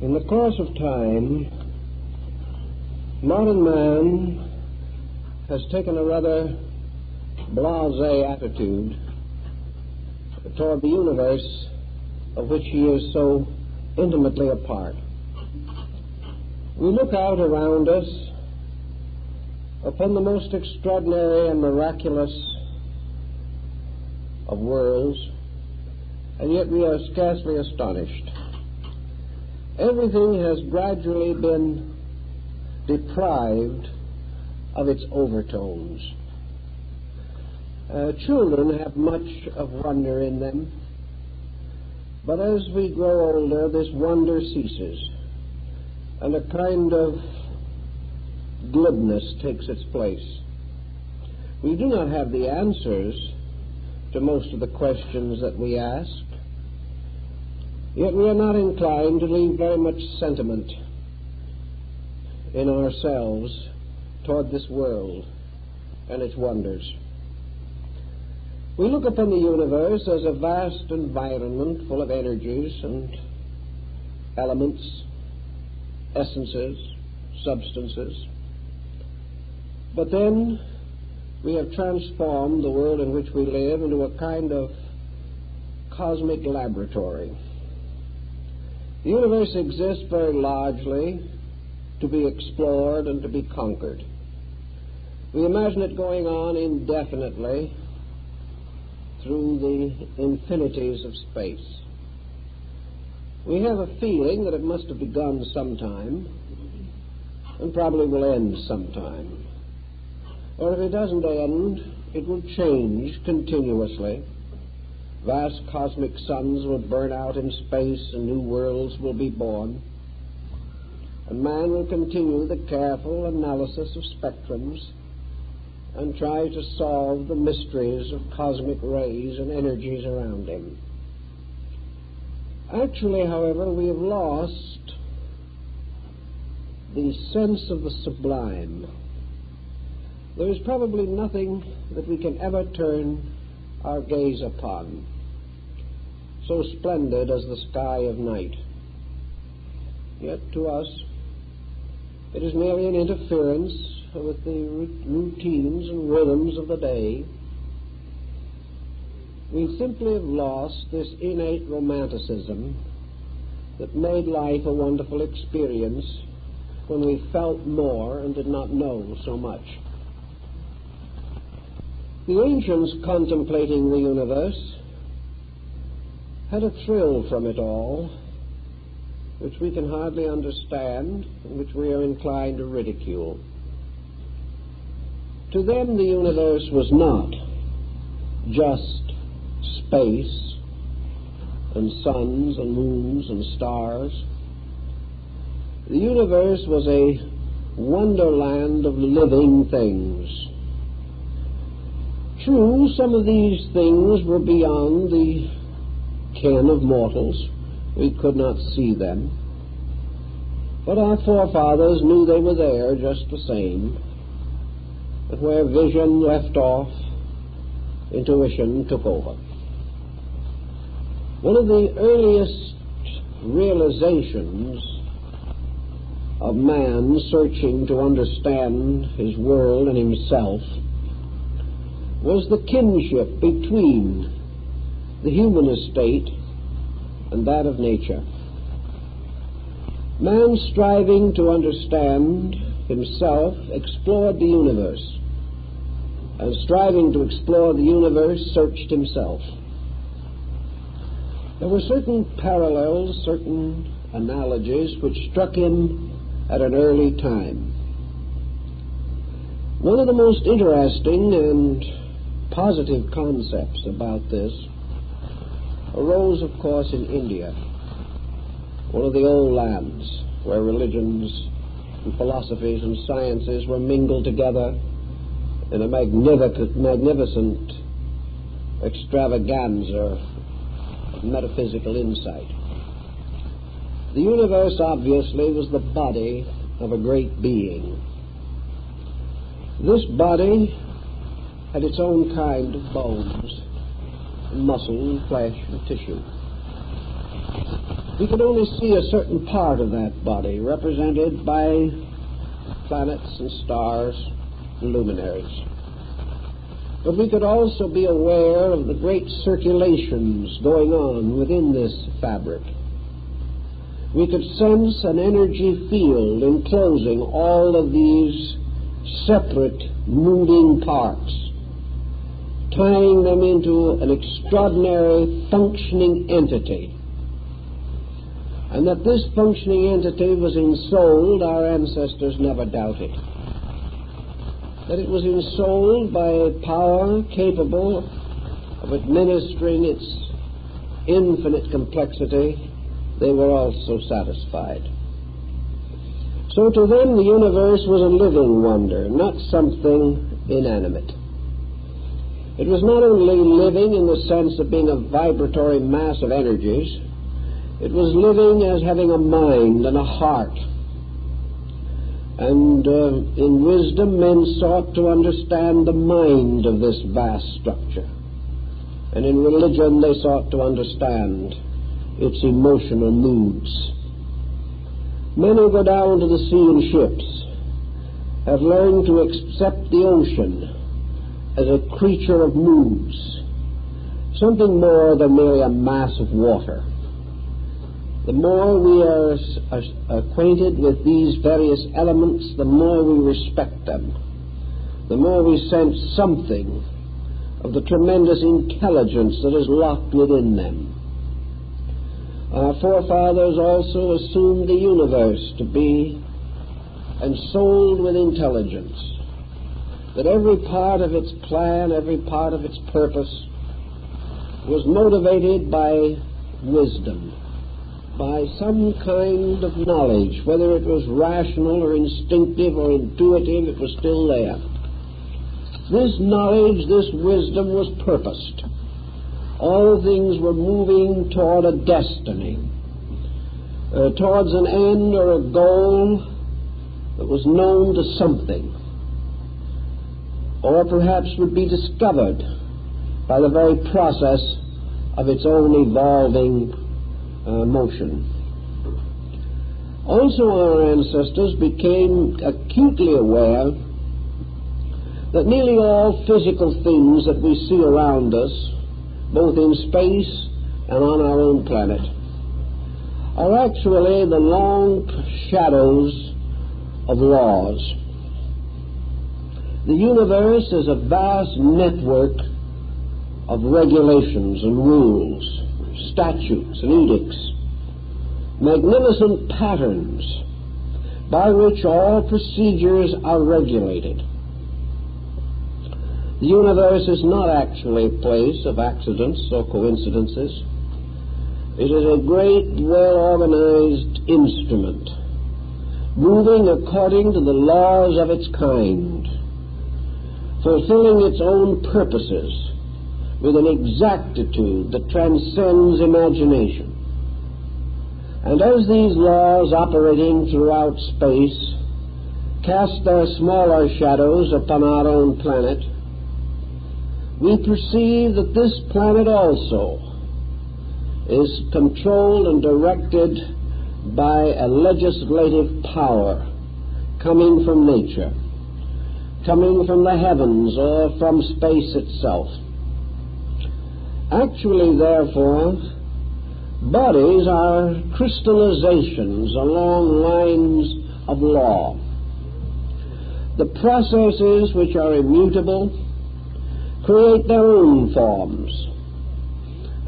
In the course of time, modern man has taken a rather blasé attitude toward the universe of which he is so intimately a part. We look out around us upon the most extraordinary and miraculous of worlds, and yet we are scarcely astonished. Everything has gradually been deprived of its overtones. Children have much of wonder in them, but as we grow older, this wonder ceases, and a kind of glibness takes its place. We do not have the answers to most of the questions that we ask, yet we are not inclined to leave very much sentiment in ourselves toward this world and its wonders. We look upon the universe as a vast environment full of energies and elements, essences, substances. But then we have transformed the world in which we live into a kind of cosmic laboratory. The universe exists very largely to be explored and to be conquered. We imagine it going on indefinitely through the infinities of space. We have a feeling that it must have begun sometime and probably will end sometime. Or if it doesn't end, it will change continuously. Vast cosmic suns will burn out in space and new worlds will be born. And man will continue the careful analysis of spectrums and try to solve the mysteries of cosmic rays and energies around him. Actually, however, we have lost the sense of the sublime. There is probably nothing that we can ever turn our gaze upon so splendid as the sky of night. Yet to us, it is merely an interference with the routines and rhythms of the day. We simply have lost this innate romanticism that made life a wonderful experience when we felt more and did not know so much. The ancients contemplating the universe had a thrill from it all, which we can hardly understand and which we are inclined to ridicule. To them, the universe was not just space and suns and moons and stars. The universe was a wonderland of living things. True, some of these things were beyond the ken of mortals. We could not see them. But our forefathers knew they were there just the same. But where vision left off, intuition took over. One of the earliest realizations of man searching to understand his world and himself was the kinship between the human estate and that of nature. Man, striving to understand himself, explored the universe, and striving to explore the universe, searched himself. There were certain parallels, certain analogies which struck him at an early time. One of the most interesting and positive concepts about this arose, of course, in India, one of the old lands where religions and philosophies and sciences were mingled together in a magnificent extravaganza of metaphysical insight. The universe, obviously, was the body of a great being. This body had its own kind of bones, and muscle and flesh and tissue. We could only see a certain part of that body, represented by planets and stars and luminaries. But we could also be aware of the great circulations going on within this fabric. We could sense an energy field enclosing all of these separate moving parts, tying them into an extraordinary functioning entity. And that this functioning entity was ensouled, our ancestors never doubted. That it was ensouled by a power capable of administering its infinite complexity, they were also satisfied. So to them the universe was a living wonder, not something inanimate. It was not only living in the sense of being a vibratory mass of energies, it was living as having a mind and a heart. And in wisdom men sought to understand the mind of this vast structure. And in religion they sought to understand its emotional moods. Men who go down to the sea in ships have learned to accept the ocean as a creature of moods, something more than merely a mass of water. The more we are acquainted with these various elements, the more we respect them, the more we sense something of the tremendous intelligence that is locked within them. Our forefathers also assumed the universe to be ensouled with intelligence, that every part of its plan, every part of its purpose was motivated by wisdom, by some kind of knowledge. Whether it was rational or instinctive or intuitive, it was still there. This knowledge, this wisdom was purposed. All things were moving toward a destiny, towards an end or a goal that was known to something, or perhaps would be discovered by the very process of its own evolving motion. Also, our ancestors became acutely aware that nearly all physical things that we see around us, both in space and on our own planet, are actually the long shadows of laws. The universe is a vast network of regulations and rules, statutes and edicts, magnificent patterns by which all procedures are regulated. The universe is not actually a place of accidents or coincidences. It is a great, well-organized instrument, moving according to the laws of its kind, fulfilling its own purposes with an exactitude that transcends imagination. And as these laws operating throughout space cast their smaller shadows upon our own planet, we perceive that this planet also is controlled and directed by a legislative power coming from nature, coming from the heavens or from space itself. Actually, therefore, bodies are crystallizations along lines of law. The processes which are immutable create their own forms.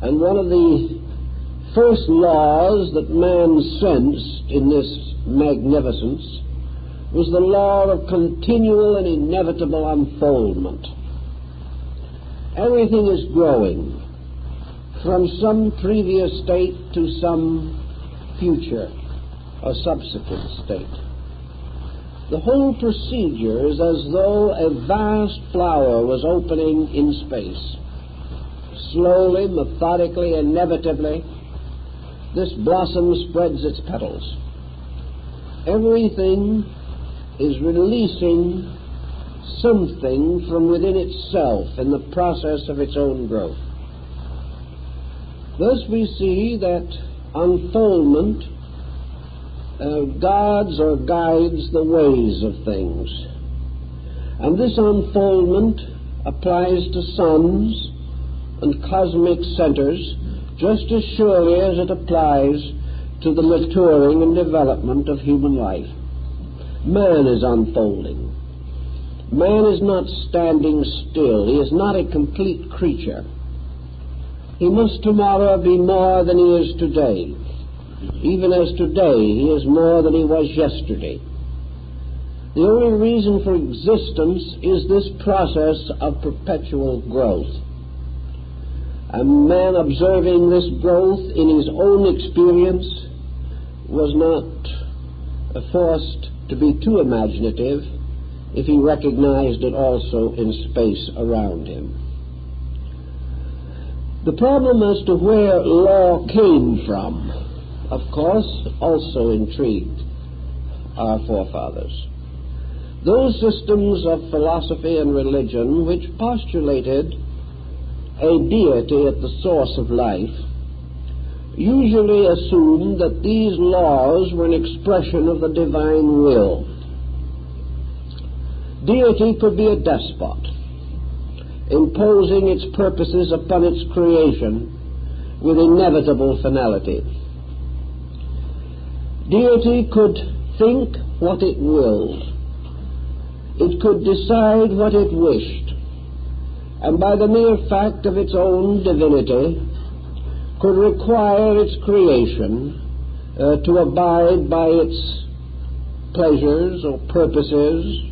And one of the first laws that man sensed in this magnificence was the law of continual and inevitable unfoldment. Everything is growing from some previous state to some future or subsequent state. The whole procedure is as though a vast flower was opening in space. Slowly, methodically, inevitably, this blossom spreads its petals. Everything is releasing something from within itself in the process of its own growth. Thus we see that unfoldment guards or guides the ways of things. And this unfoldment applies to suns and cosmic centers just as surely as it applies to the maturing and development of human life. Man is unfolding. Man is not standing still. He is not a complete creature. He must tomorrow be more than he is today, even as today he is more than he was yesterday. The only reason for existence is this process of perpetual growth. And man, observing this growth in his own experience, was not forced to be too imaginative if he recognized it also in space around him. The problem as to where law came from, of course, also intrigued our forefathers. Those systems of philosophy and religion which postulated a deity at the source of life usually assumed that these laws were an expression of the divine will. Deity could be a despot, imposing its purposes upon its creation with inevitable finality. Deity could think what it willed. It could decide what it wished, and by the mere fact of its own divinity could require its creation to abide by its pleasures or purposes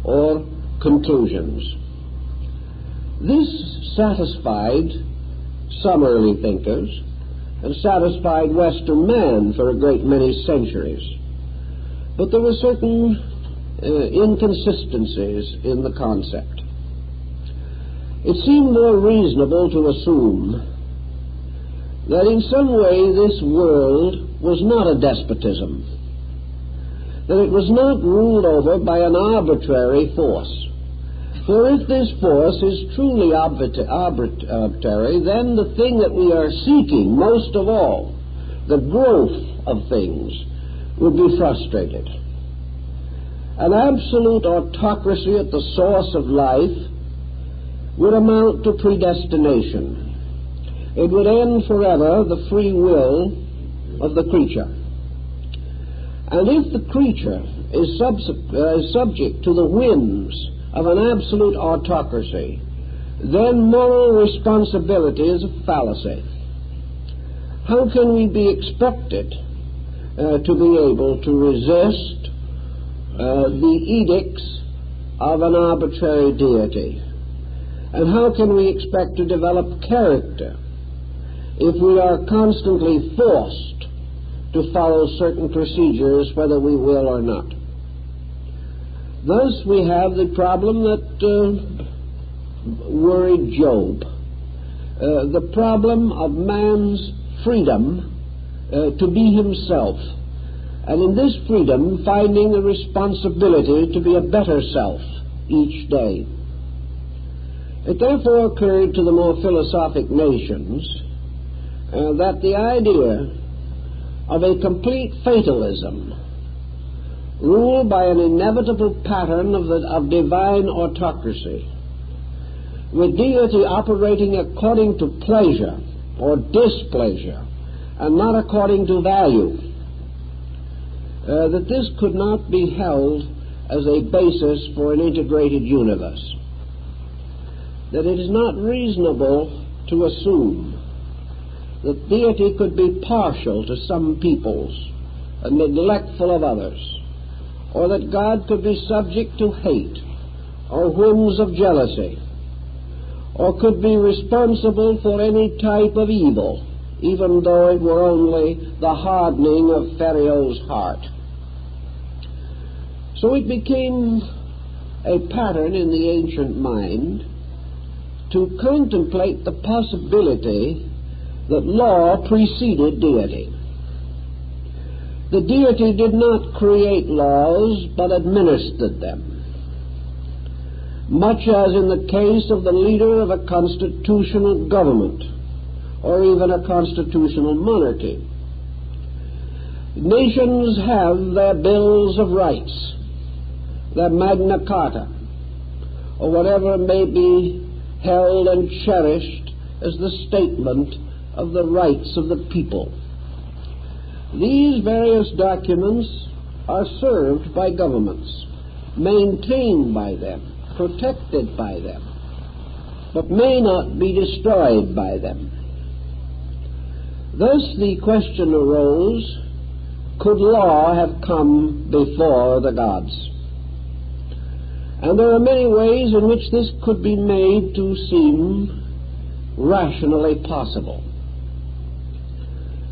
or conclusions. This satisfied some early thinkers and satisfied Western man for a great many centuries. But there were certain inconsistencies in the concept. It seemed more reasonable to assume that in some way this world was not a despotism, that it was not ruled over by an arbitrary force. For if this force is truly arbitrary, then the thing that we are seeking most of all, the growth of things, would be frustrated. An absolute autocracy at the source of life would amount to predestination. It would end forever the free will of the creature. And if the creature is subject to the whims of an absolute autocracy, then moral responsibility is a fallacy. How can we be expected to be able to resist the edicts of an arbitrary deity? And how can we expect to develop character if we are constantly forced to follow certain procedures whether we will or not? Thus we have the problem that worried Job, the problem of man's freedom to be himself, and in this freedom finding the responsibility to be a better self each day. It therefore occurred to the more philosophic nations that the idea of a complete fatalism ruled by an inevitable pattern of divine autocracy, with deity operating according to pleasure or displeasure and not according to value, that this could not be held as a basis for an integrated universe, that it is not reasonable to assume that deity could be partial to some peoples and neglectful of others, or that God could be subject to hate or whims of jealousy, or could be responsible for any type of evil, even though it were only the hardening of Pharaoh's heart. So it became a pattern in the ancient mind to contemplate the possibility that law preceded deity. The deity did not create laws, but administered them, much as in the case of the leader of a constitutional government, or even a constitutional monarchy. Nations have their bills of rights, their Magna Carta, or whatever may be held and cherished as the statement of the rights of the people. These various documents are served by governments, maintained by them, protected by them, but may not be destroyed by them. Thus the question arose, could law have come before the gods? And there are many ways in which this could be made to seem rationally possible.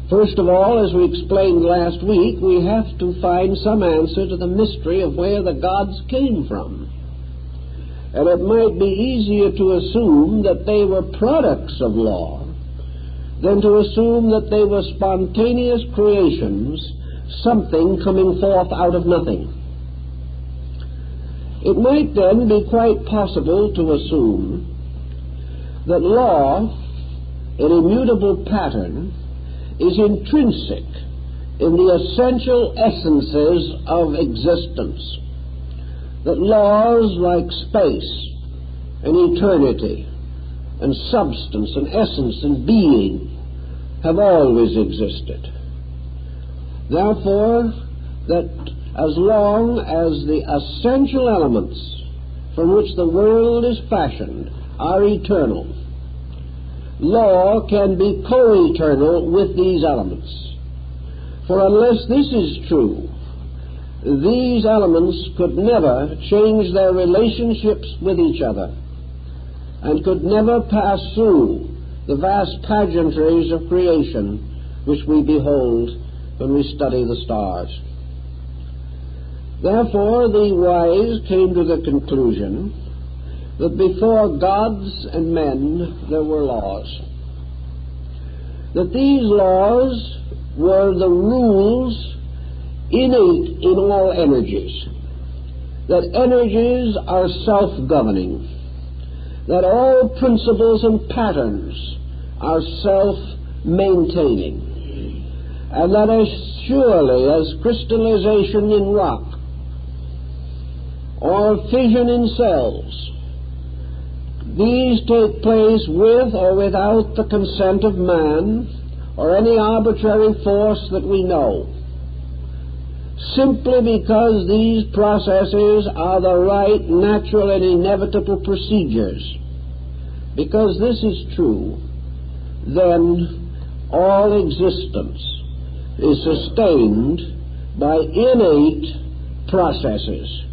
First of all, as we explained last week, we have to find some answer to the mystery of where the gods came from. And it might be easier to assume that they were products of law than to assume that they were spontaneous creations, something coming forth out of nothing. It might then be quite possible to assume that law, in immutable pattern, is intrinsic in the essential essences of existence, that laws like space and eternity and substance and essence and being have always existed. Therefore, that as long as the essential elements from which the world is fashioned are eternal, law can be co-eternal with these elements. For unless this is true, these elements could never change their relationships with each other and could never pass through the vast pageantries of creation which we behold when we study the stars. Therefore, the wise came to the conclusion that before gods and men there were laws, that these laws were the rules innate in all energies, that energies are self-governing, that all principles and patterns are self-maintaining, and that as surely as crystallization in rock or fission in cells, these take place with or without the consent of man or any arbitrary force that we know, simply because these processes are the right, natural, and inevitable procedures. Because this is true, then all existence is sustained by innate processes,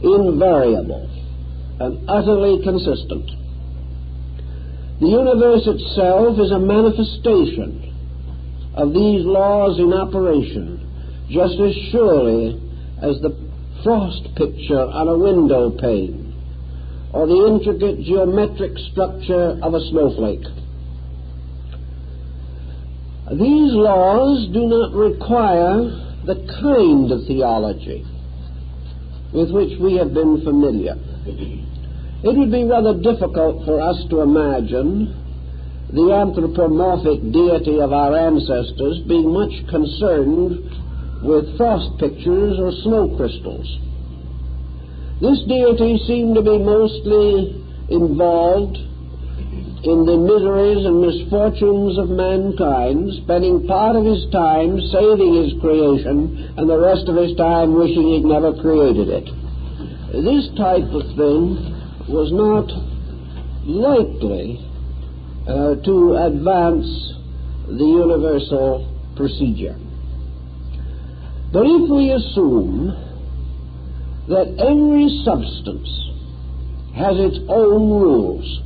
invariable and utterly consistent. The universe itself is a manifestation of these laws in operation, just as surely as the frost picture on a window pane or the intricate geometric structure of a snowflake. These laws do not require the kind of theology with which we have been familiar. It would be rather difficult for us to imagine the anthropomorphic deity of our ancestors being much concerned with frost pictures or snow crystals. This deity seemed to be mostly involved in the miseries and misfortunes of mankind, spending part of his time saving his creation and the rest of his time wishing he'd never created it. This type of thing was not likely to advance the universal procedure. But if we assume that every substance has its own rules,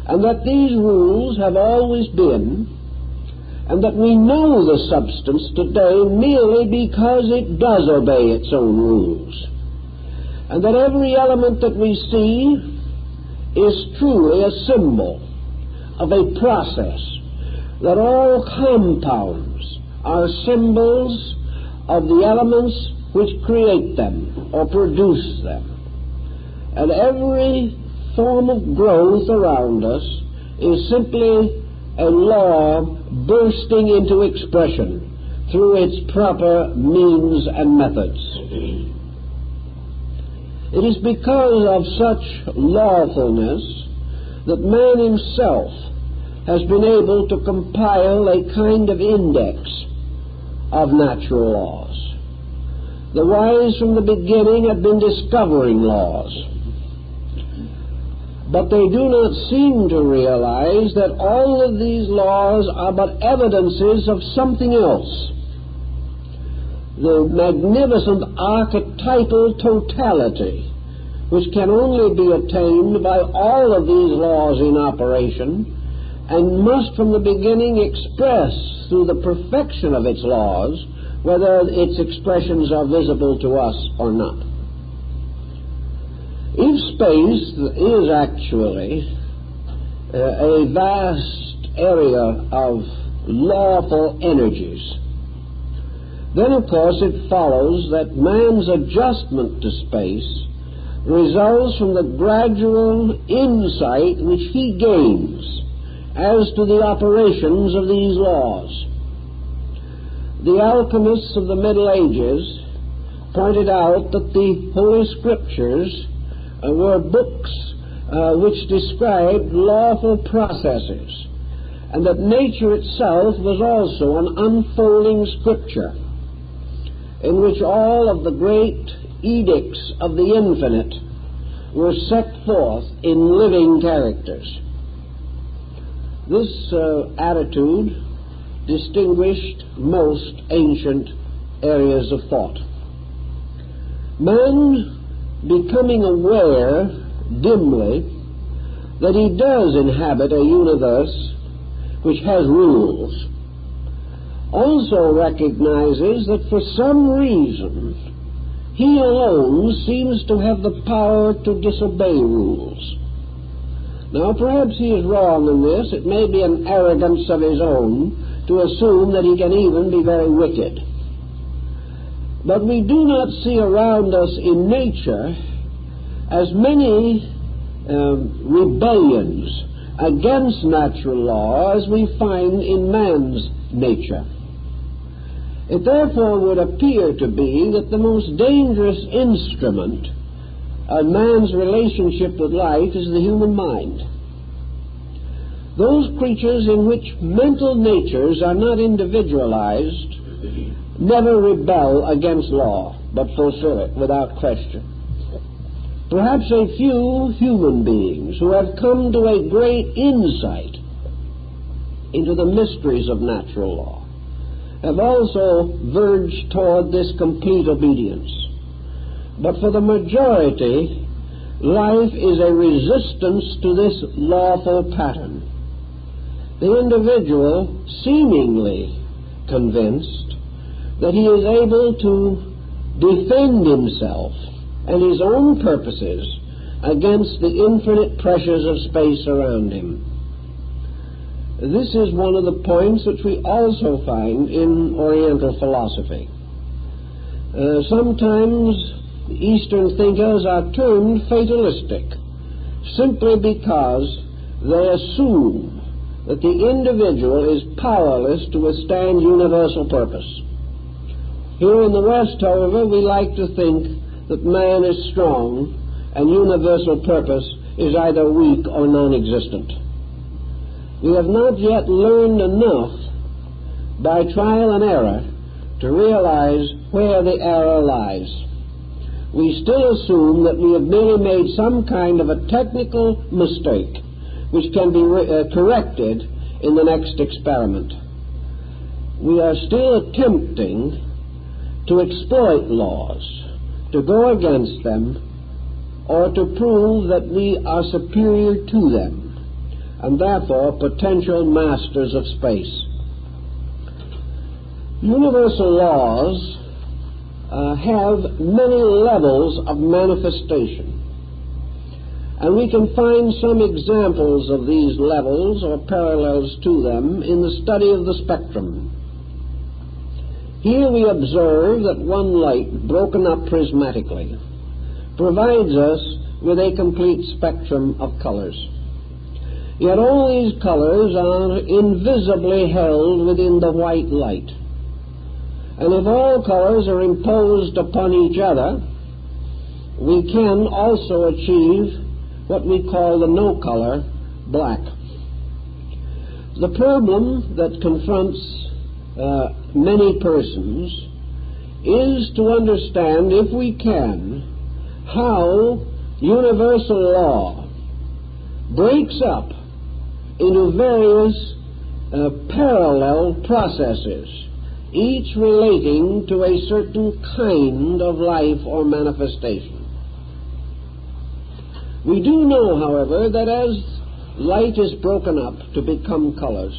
and that these rules have always been, and that we know the substance today merely because it does obey its own rules, and that every element that we see is truly a symbol of a process, that all compounds are symbols of the elements which create them or produce them, and every form of growth around us is simply a law bursting into expression through its proper means and methods. It is because of such lawfulness that man himself has been able to compile a kind of index of natural laws. The wise from the beginning have been discovering laws, but they do not seem to realize that all of these laws are but evidences of something else. The magnificent archetypal totality which can only be attained by all of these laws in operation, and must from the beginning express through the perfection of its laws, whether its expressions are visible to us or not. If space is actually a vast area of lawful energies, then of course it follows that man's adjustment to space results from the gradual insight which he gains as to the operations of these laws. The alchemists of the Middle Ages pointed out that the Holy Scriptures were books which described lawful processes, and that nature itself was also an unfolding Scripture in which all of the great edicts of the infinite were set forth in living characters. This attitude distinguished most ancient areas of thought. Man, becoming aware dimly that he does inhabit a universe which has rules, also recognizes that for some reason he alone seems to have the power to disobey rules. Now, perhaps he is wrong in this. It may be an arrogance of his own to assume that he can even be very wicked. But we do not see around us in nature as many rebellions against natural law as we find in man's nature. It therefore would appear to be that the most dangerous instrument of man's relationship with life is the human mind. Those creatures in which mental natures are not individualized never rebel against law, but fulfill it without question. Perhaps a few human beings who have come to a great insight into the mysteries of natural law have also verged toward this complete obedience. But for the majority, life is a resistance to this lawful pattern. The individual, seemingly convinced that he is able to defend himself and his own purposes against the infinite pressures of space around him. This is one of the points which we also find in Oriental philosophy. Sometimes Eastern thinkers are termed fatalistic simply because they assume that the individual is powerless to withstand universal purpose. Here in the West, however, we like to think that man is strong and universal purpose is either weak or non-existent. We have not yet learned enough by trial and error to realize where the error lies. We still assume that we have merely made some kind of a technical mistake which can be corrected in the next experiment. We are still attempting to exploit laws, to go against them, or to prove that we are superior to them, and therefore potential masters of space. Universal laws have many levels of manifestation, and we can find some examples of these levels or parallels to them in the study of the spectrum. Here we observe that one light, broken up prismatically, provides us with a complete spectrum of colors. Yet all these colors are invisibly held within the white light. And if all colors are imposed upon each other, we can also achieve what we call the no-color black. The problem that confronts many persons is to understand, if we can, how universal law breaks up into various parallel processes, each relating to a certain kind of life or manifestation. We do know, however, that as light is broken up to become colors,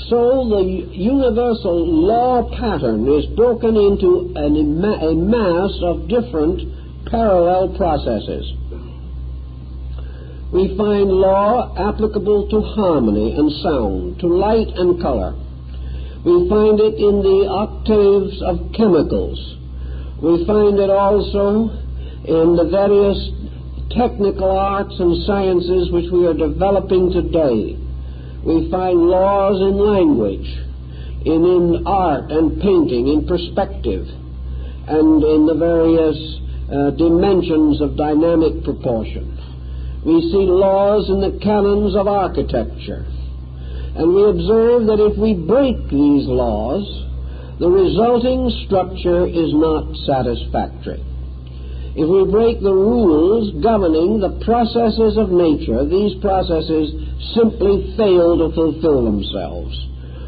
so the universal law pattern is broken into a mass of different parallel processes. We find law applicable to harmony and sound, to light and color. We find it in the octaves of chemicals. We find it also in the various technical arts and sciences which we are developing today. We find laws in language, in art and painting, in perspective, and in the various dimensions of dynamic proportion. We see laws in the canons of architecture, and we observe that if we break these laws, the resulting structure is not satisfactory. If we break the rules governing the processes of nature, these processes simply fail to fulfill themselves,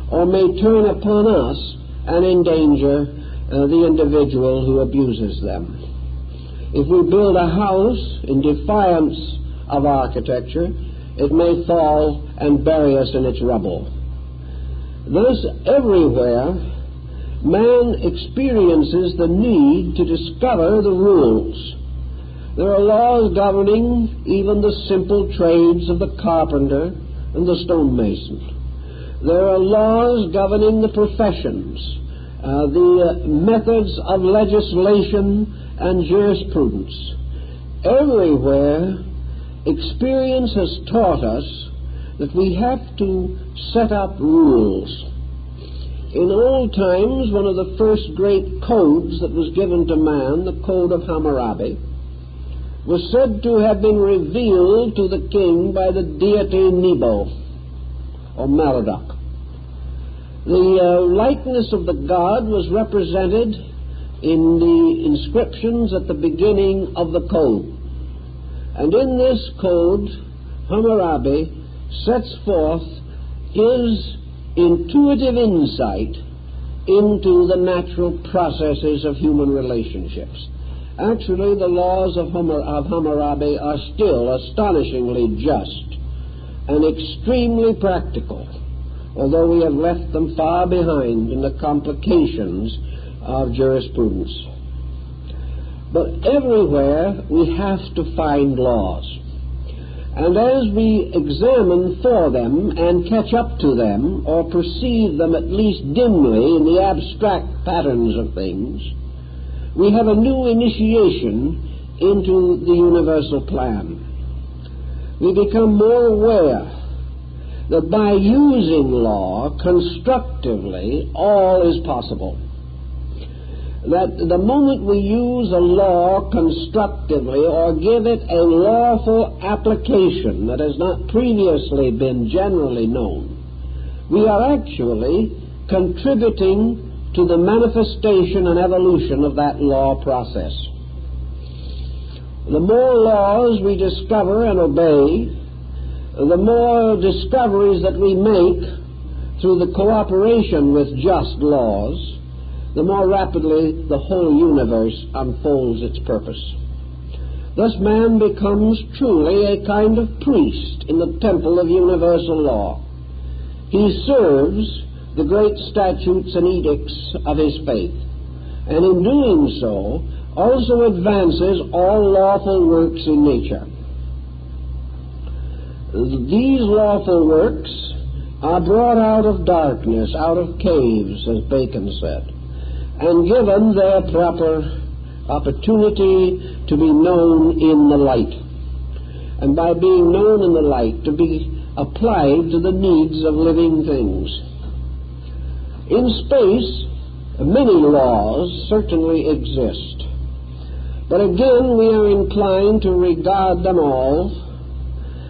or may turn upon us and endanger the individual who abuses them. If we build a house in defiance of architecture, it may fall and bury us in its rubble. Thus, everywhere, man experiences the need to discover the rules. There are laws governing even the simple trades of the carpenter and the stonemason. There are laws governing the professions, the methods of legislation and jurisprudence. Everywhere, experience has taught us that we have to set up rules. In old times, one of the first great codes that was given to man, the Code of Hammurabi, was said to have been revealed to the king by the deity Nebo, or Merodach. The likeness of the god was represented in the inscriptions at the beginning of the code. And in this code, Hammurabi sets forth his intuitive insight into the natural processes of human relationships. Actually, the laws of Hammurabi are still astonishingly just and extremely practical, although we have left them far behind in the complications of jurisprudence. But everywhere we have to find laws. And as we examine for them and catch up to them, or perceive them at least dimly in the abstract patterns of things, we have a new initiation into the universal plan. We become more aware that by using law constructively, all is possible. That the moment we use a law constructively or give it a lawful application that has not previously been generally known, we are actually contributing to the manifestation and evolution of that law process. The more laws we discover and obey, the more discoveries that we make through the cooperation with just laws, the more rapidly the whole universe unfolds its purpose. Thus man becomes truly a kind of priest in the temple of universal law. He serves the great statutes and edicts of his faith, and in doing so also advances all lawful works in nature. These lawful works are brought out of darkness, out of caves, as Bacon said, and given their proper opportunity to be known in the light, and by being known in the light, to be applied to the needs of living things. In space, Many laws certainly exist, but again we are inclined to regard them all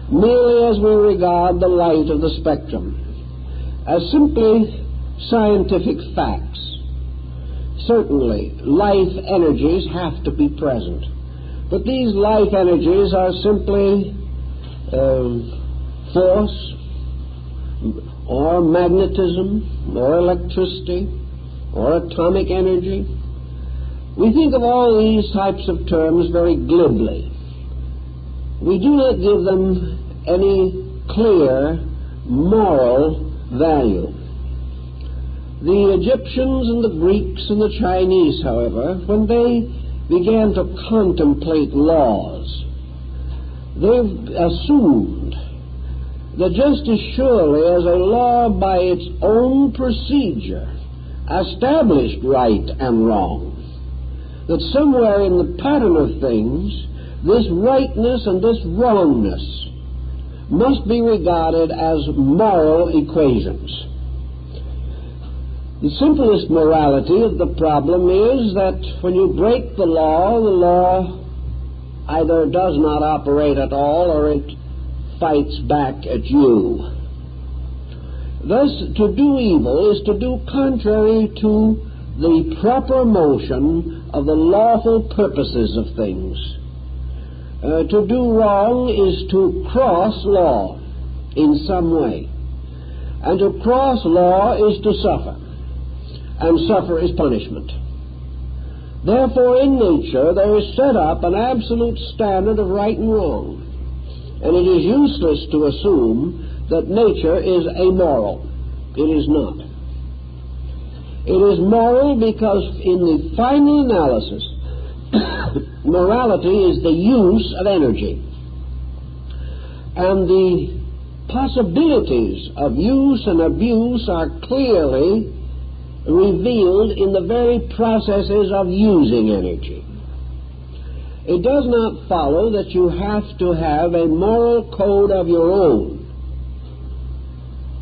merely as we regard the light of the spectrum, as simply scientific facts. Certainly, life energies have to be present, but these life energies are simply force, or magnetism, or electricity, or atomic energy. We think of all these types of terms very glibly. We do not give them any clear moral value. The Egyptians and the Greeks and the Chinese, however, when they began to contemplate laws, they assumed that just as surely as a law by its own procedure established right and wrong, that somewhere in the pattern of things, this rightness and this wrongness must be regarded as moral equations. The simplest morality of the problem is that when you break the law either does not operate at all or it fights back at you. Thus, to do evil is to do contrary to the proper motion of the lawful purposes of things. To do wrong is to cross law in some way. And to cross law is to suffer. And suffer is punishment. Therefore, in nature, there is set up an absolute standard of right and wrong. And it is useless to assume that nature is amoral. It is not. It is moral because in the final analysis, morality is the use of energy. And the possibilities of use and abuse are clearly revealed in the very processes of using energy. It does not follow that you have to have a moral code of your own.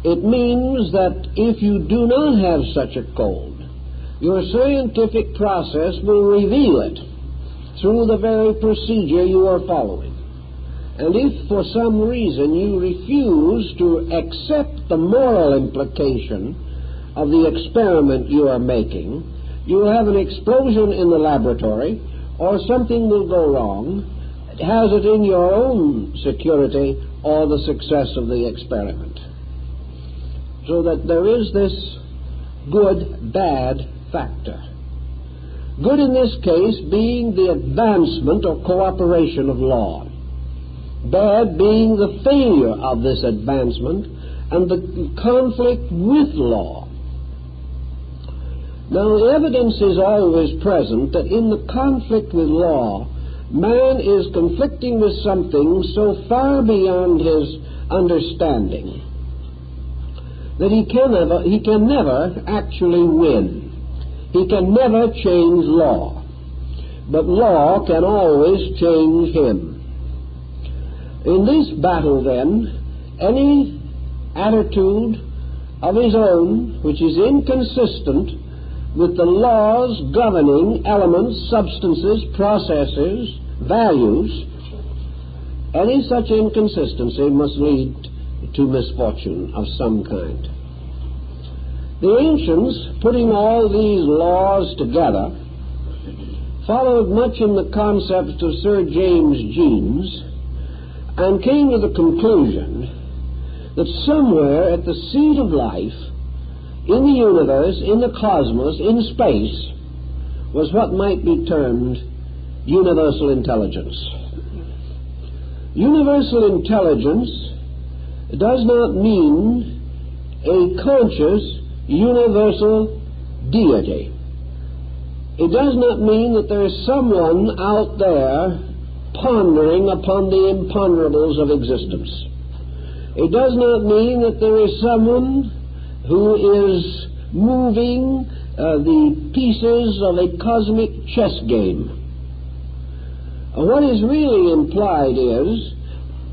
It means that if you do not have such a code, your scientific process will reveal it through the very procedure you are following. And if for some reason you refuse to accept the moral implication of the experiment you are making, you will have an explosion in the laboratory, or something will go wrong, has it in your own security or the success of the experiment. So that there is this good-bad factor. Good in this case being the advancement or cooperation of law. Bad being the failure of this advancement and the conflict with law. Now, evidence is always present that in the conflict with law, man is conflicting with something so far beyond his understanding that he can never actually win. He can never change law. But law can always change him. In this battle, then, any attitude of his own which is inconsistent with the laws governing elements, substances, processes, values, any such inconsistency must lead to misfortune of some kind. The ancients, putting all these laws together, followed much in the concepts of Sir James Jeans and came to the conclusion that somewhere at the seat of life, in the universe, in the cosmos, in space, was what might be termed universal intelligence. Universal intelligence does not mean a conscious universal deity. It does not mean that there is someone out there pondering upon the imponderables of existence. It does not mean that there is someone who is moving the pieces of a cosmic chess game. What is really implied is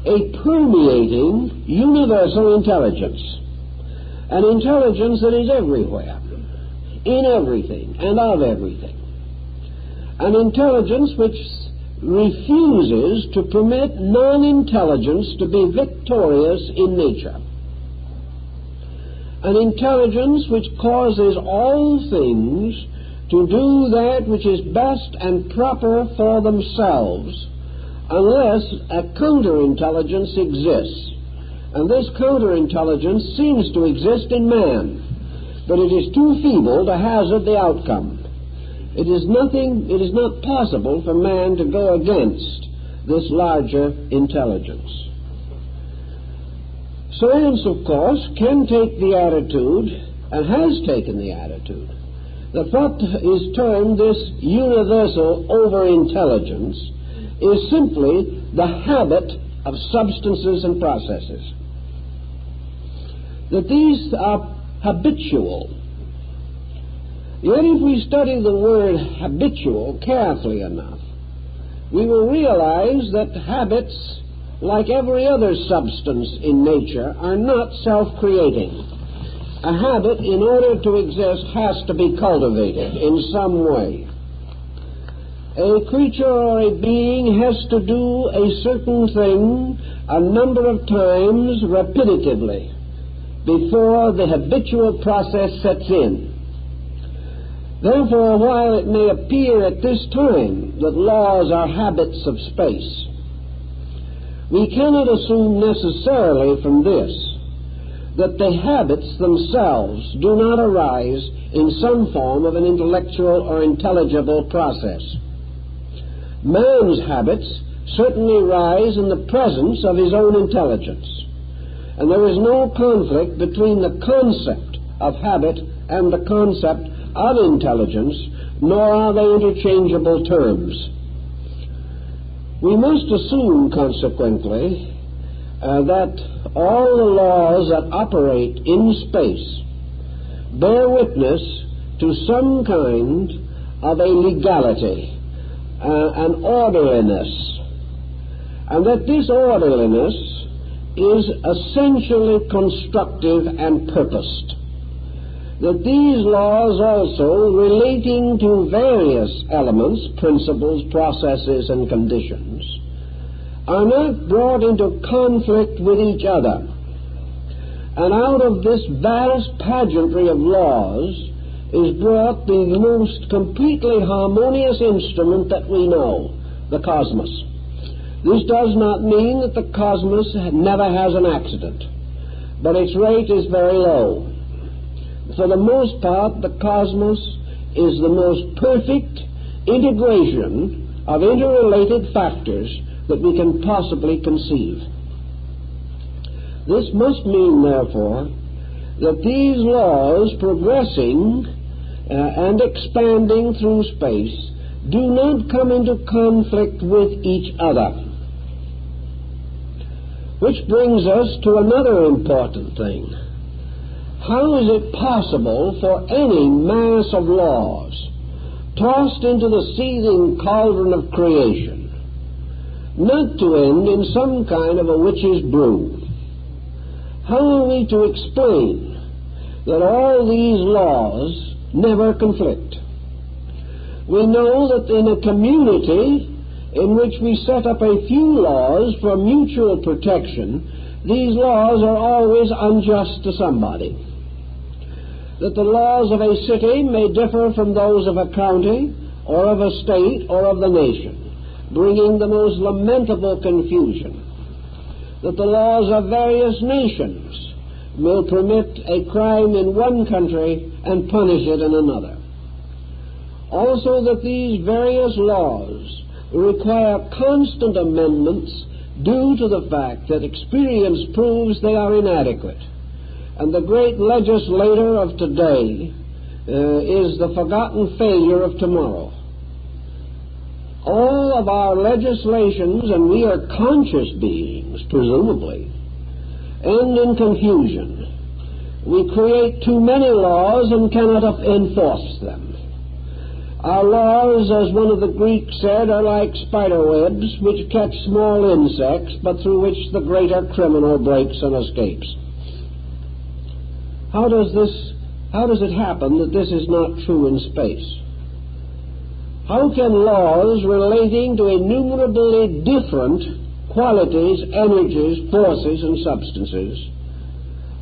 a permeating universal intelligence, an intelligence that is everywhere, in everything and of everything. An intelligence which refuses to permit non-intelligence to be victorious in nature. An intelligence which causes all things to do that which is best and proper for themselves, unless a counterintelligence exists. And this counterintelligence seems to exist in man, but it is too feeble to hazard the outcome. It is not possible for man to go against this larger intelligence. Science, of course, can take the attitude, and has taken the attitude, that what is termed this universal overintelligence is simply the habit of substances and processes. That these are habitual. Yet if we study the word habitual carefully enough, we will realize that habits, like every other substance in nature, are not self-creating. A habit, in order to exist, has to be cultivated in some way. A creature or a being has to do a certain thing a number of times repetitively before the habitual process sets in. Therefore, while it may appear at this time that laws are habits of space, we cannot assume necessarily from this that the habits themselves do not arise in some form of an intellectual or intelligible process. Man's habits certainly rise in the presence of his own intelligence, and there is no conflict between the concept of habit and the concept of intelligence, nor are they interchangeable terms. We must assume, consequently, that all the laws that operate in space bear witness to some kind of a legality, an orderliness, and that this orderliness is essentially constructive and purposed. That these laws also, relating to various elements, principles, processes, and conditions, are not brought into conflict with each other. And out of this vast pageantry of laws is brought the most completely harmonious instrument that we know, the cosmos. This does not mean that the cosmos never has an accident, but its rate is very low. For the most part, the cosmos is the most perfect integration of interrelated factors that we can possibly conceive. This must mean, therefore, that these laws progressing and expanding through space do not come into conflict with each other. Which brings us to another important thing. How is it possible for any mass of laws tossed into the seething cauldron of creation not to end in some kind of a witch's brew? How are we to explain that all these laws never conflict? We know that in a community in which we set up a few laws for mutual protection, these laws are always unjust to somebody. That the laws of a city may differ from those of a county, or of a state, or of the nation, bringing the most lamentable confusion. That the laws of various nations will permit a crime in one country and punish it in another. Also that these various laws require constant amendments due to the fact that experience proves they are inadequate. And the great legislator of today is the forgotten failure of tomorrow. All of our legislations, and we are conscious beings, presumably, end in confusion. We create too many laws and cannot enforce them. Our laws, as one of the Greeks said, are like spider webs which catch small insects, but through which the greater criminal breaks and escapes. How does this how does it happen that this is not true in space? How can laws relating to innumerably different qualities, energies, forces, and substances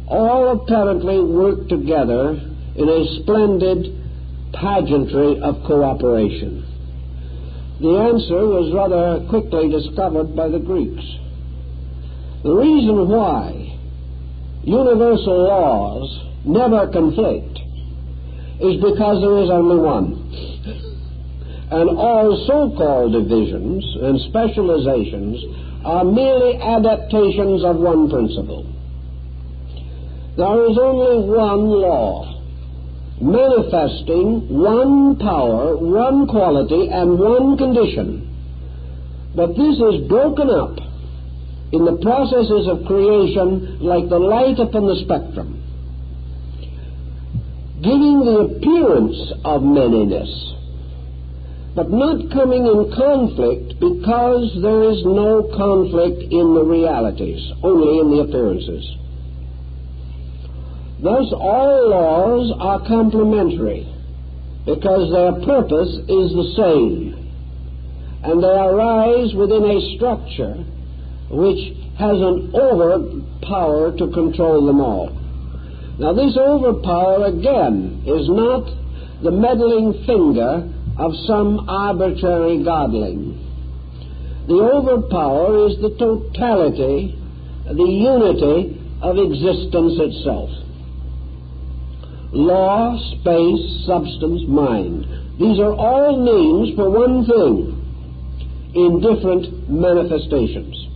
all apparently work together in a splendid pageantry of cooperation? The answer was rather quickly discovered by the Greeks. The reason why universal laws never conflict is because there is only one. And all so-called divisions and specializations are merely adaptations of one principle. There is only one law, manifesting one power, one quality, and one condition. But this is broken up in the processes of creation like the light upon the spectrum, giving the appearance of manyness, but not coming in conflict, because there is no conflict in the realities, only in the appearances. Thus all laws are complementary, because their purpose is the same, and they arise within a structure which has an overpower to control them all. Now this overpower, again, is not the meddling finger of some arbitrary godling. The overpower is the totality, the unity of existence itself. Law, space, substance, mind. These are all names for one thing in different manifestations.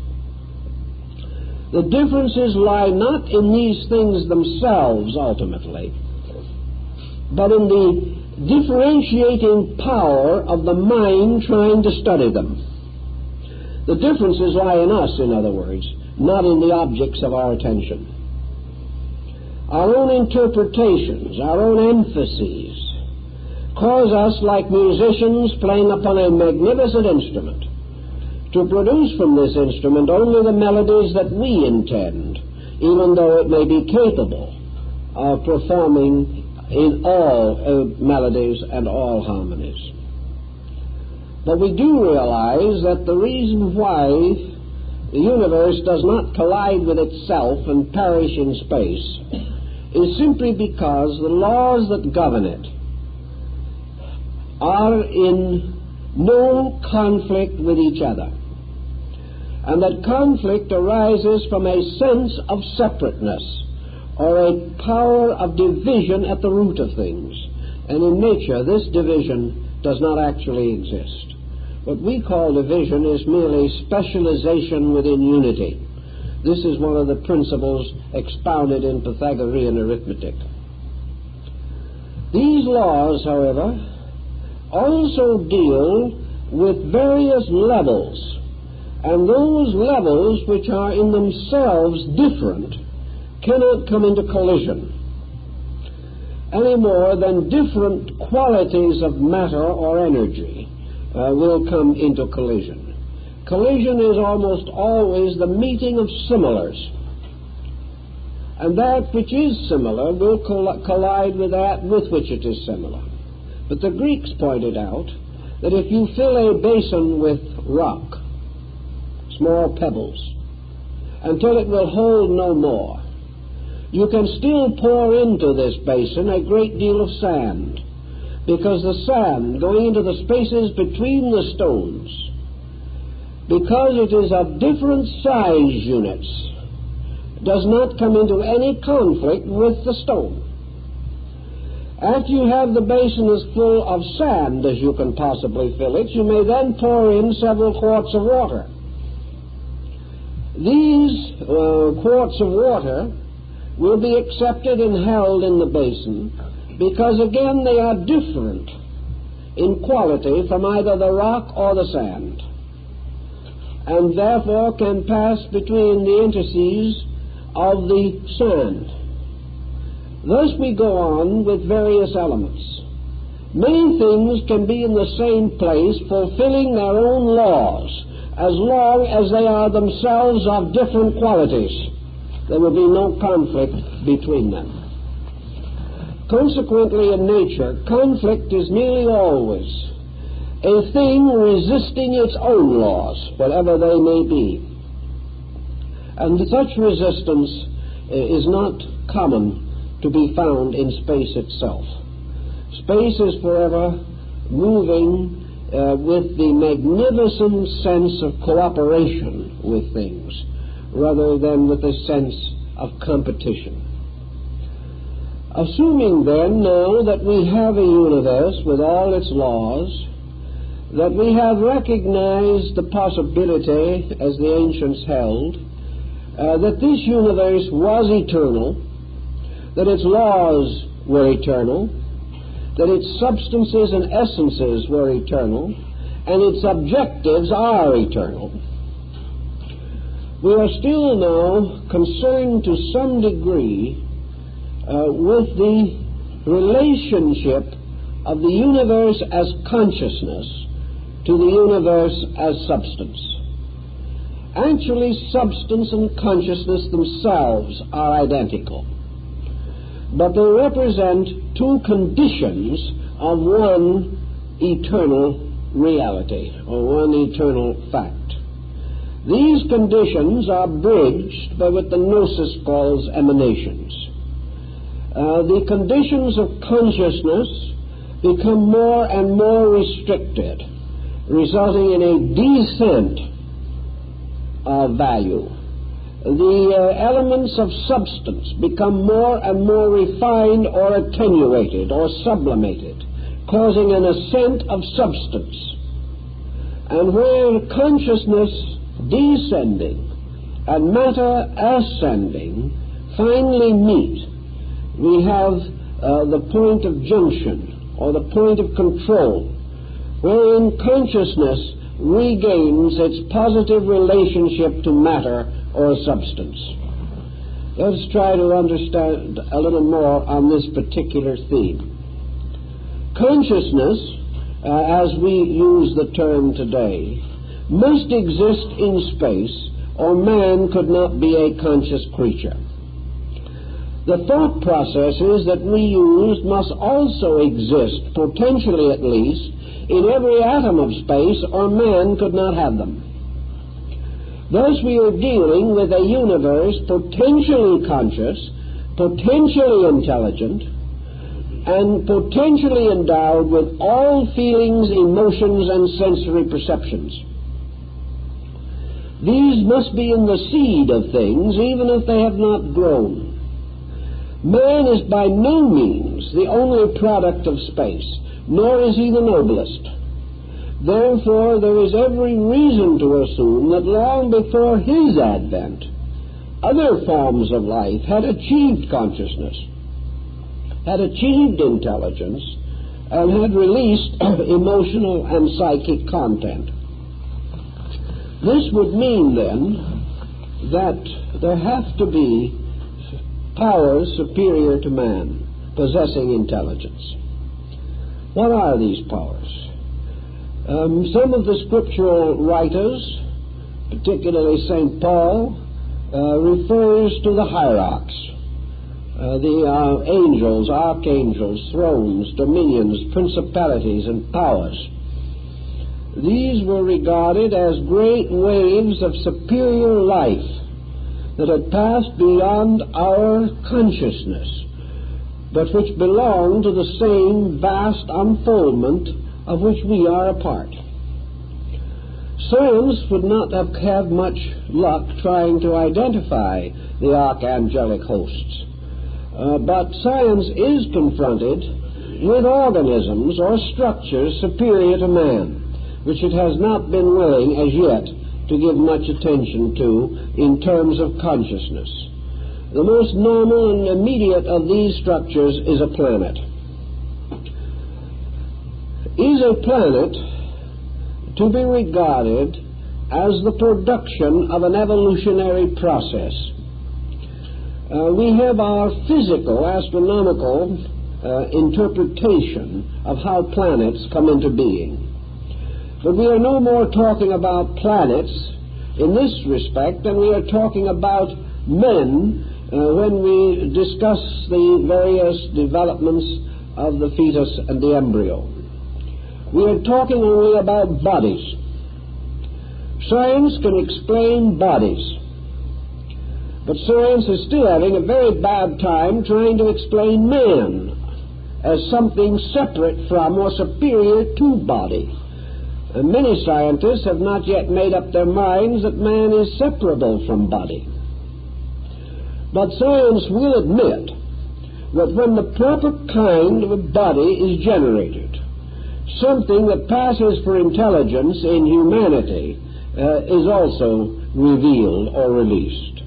The differences lie not in these things themselves ultimately, but in the differentiating power of the mind trying to study them. The differences lie in us, in other words, not in the objects of our attention. Our own interpretations, our own emphases, cause us, like musicians playing upon a magnificent instrument, to produce from this instrument only the melodies that we intend, even though it may be capable of performing in all melodies and all harmonies. But we do realize that the reason why the universe does not collide with itself and perish in space is simply because the laws that govern it are in no conflict with each other, and that conflict arises from a sense of separateness, or a power of division at the root of things. And in nature, this division does not actually exist. What we call division is merely specialization within unity. This is one of the principles expounded in Pythagorean arithmetic. These laws, however, also deal with various levels, and those levels which are in themselves different cannot come into collision any more than different qualities of matter or energy will come into collision. Collision is almost always the meeting of similars, and that which is similar will collide with that with which it is similar. But the Greeks pointed out that if you fill a basin with rock, small pebbles, until it will hold no more, you can still pour into this basin a great deal of sand, because the sand, going into the spaces between the stones, because it is of different size units, does not come into any conflict with the stone. After you have the basin as full of sand as you can possibly fill it, you may then pour in several quarts of water. These quarts of water will be accepted and held in the basin, because again they are different in quality from either the rock or the sand, and therefore can pass between the interstices of the sand. Thus we go on with various elements. Many things can be in the same place, fulfilling their own laws, as long as they are themselves of different qualities. There will be no conflict between them. Consequently, in nature, conflict is nearly always a thing resisting its own laws, whatever they may be. And such resistance is not common to be found in space itself. Space is forever moving with the magnificent sense of cooperation with things, rather than with a sense of competition. Assuming then now that we have a universe with all its laws, that we have recognized the possibility, as the ancients held, that this universe was eternal, that its laws were eternal, that its substances and essences were eternal, and its objectives are eternal, we are still now concerned to some degree with the relationship of the universe as consciousness to the universe as substance. Actually, substance and consciousness themselves are identical, but they represent two conditions of one eternal reality, or one eternal fact. These conditions are bridged by what the Gnosis calls emanations. The conditions of consciousness become more and more restricted, resulting in a descent of value. The elements of substance become more and more refined or attenuated or sublimated, causing an ascent of substance. And where consciousness descending and matter ascending finally meet, we have the point of junction, or the point of control, wherein consciousness regains its positive relationship to matter or substance. Let's try to understand a little more on this particular theme. Consciousness, as we use the term today, must exist in space, or man could not be a conscious creature. The thought processes that we use must also exist, potentially at least, in every atom of space, or man could not have them. Thus we are dealing with a universe potentially conscious, potentially intelligent, and potentially endowed with all feelings, emotions, and sensory perceptions. These must be in the seed of things, even if they have not grown. Man is by no means the only product of space, nor is he the noblest. Therefore, there is every reason to assume that long before his advent, other forms of life had achieved consciousness, had achieved intelligence, and had released emotional and psychic content. This would mean, then, that there have to be powers superior to man, possessing intelligence. What are these powers? Some of the scriptural writers, particularly St. Paul, refers to the hierarchs, the angels, archangels, thrones, dominions, principalities, and powers. These were regarded as great waves of superior life that had passed beyond our consciousnness, but which belong to the same vast unfoldment of which we are a part. Science would not have had much luck trying to identify the archangelic hosts, but science is confronted with organisms or structures superior to man, which it has not been willing as yet to give much attention to in terms of consciousness. The most normal and immediate of these structures is a planet. Is a planet to be regarded as the production of an evolutionary process? We have our physical, astronomical interpretation of how planets come into being. But we are no more talking about planets in this respect than we are talking about men when we discuss the various developments of the fetus and the embryo. We are talking only about bodies. Science can explain bodies, but science is still having a very bad time trying to explain man as something separate from or superior to body. And many scientists have not yet made up their minds that man is separable from body. But science will admit that when the proper kind of a body is generated, something that passes for intelligence in humanity is also revealed or released.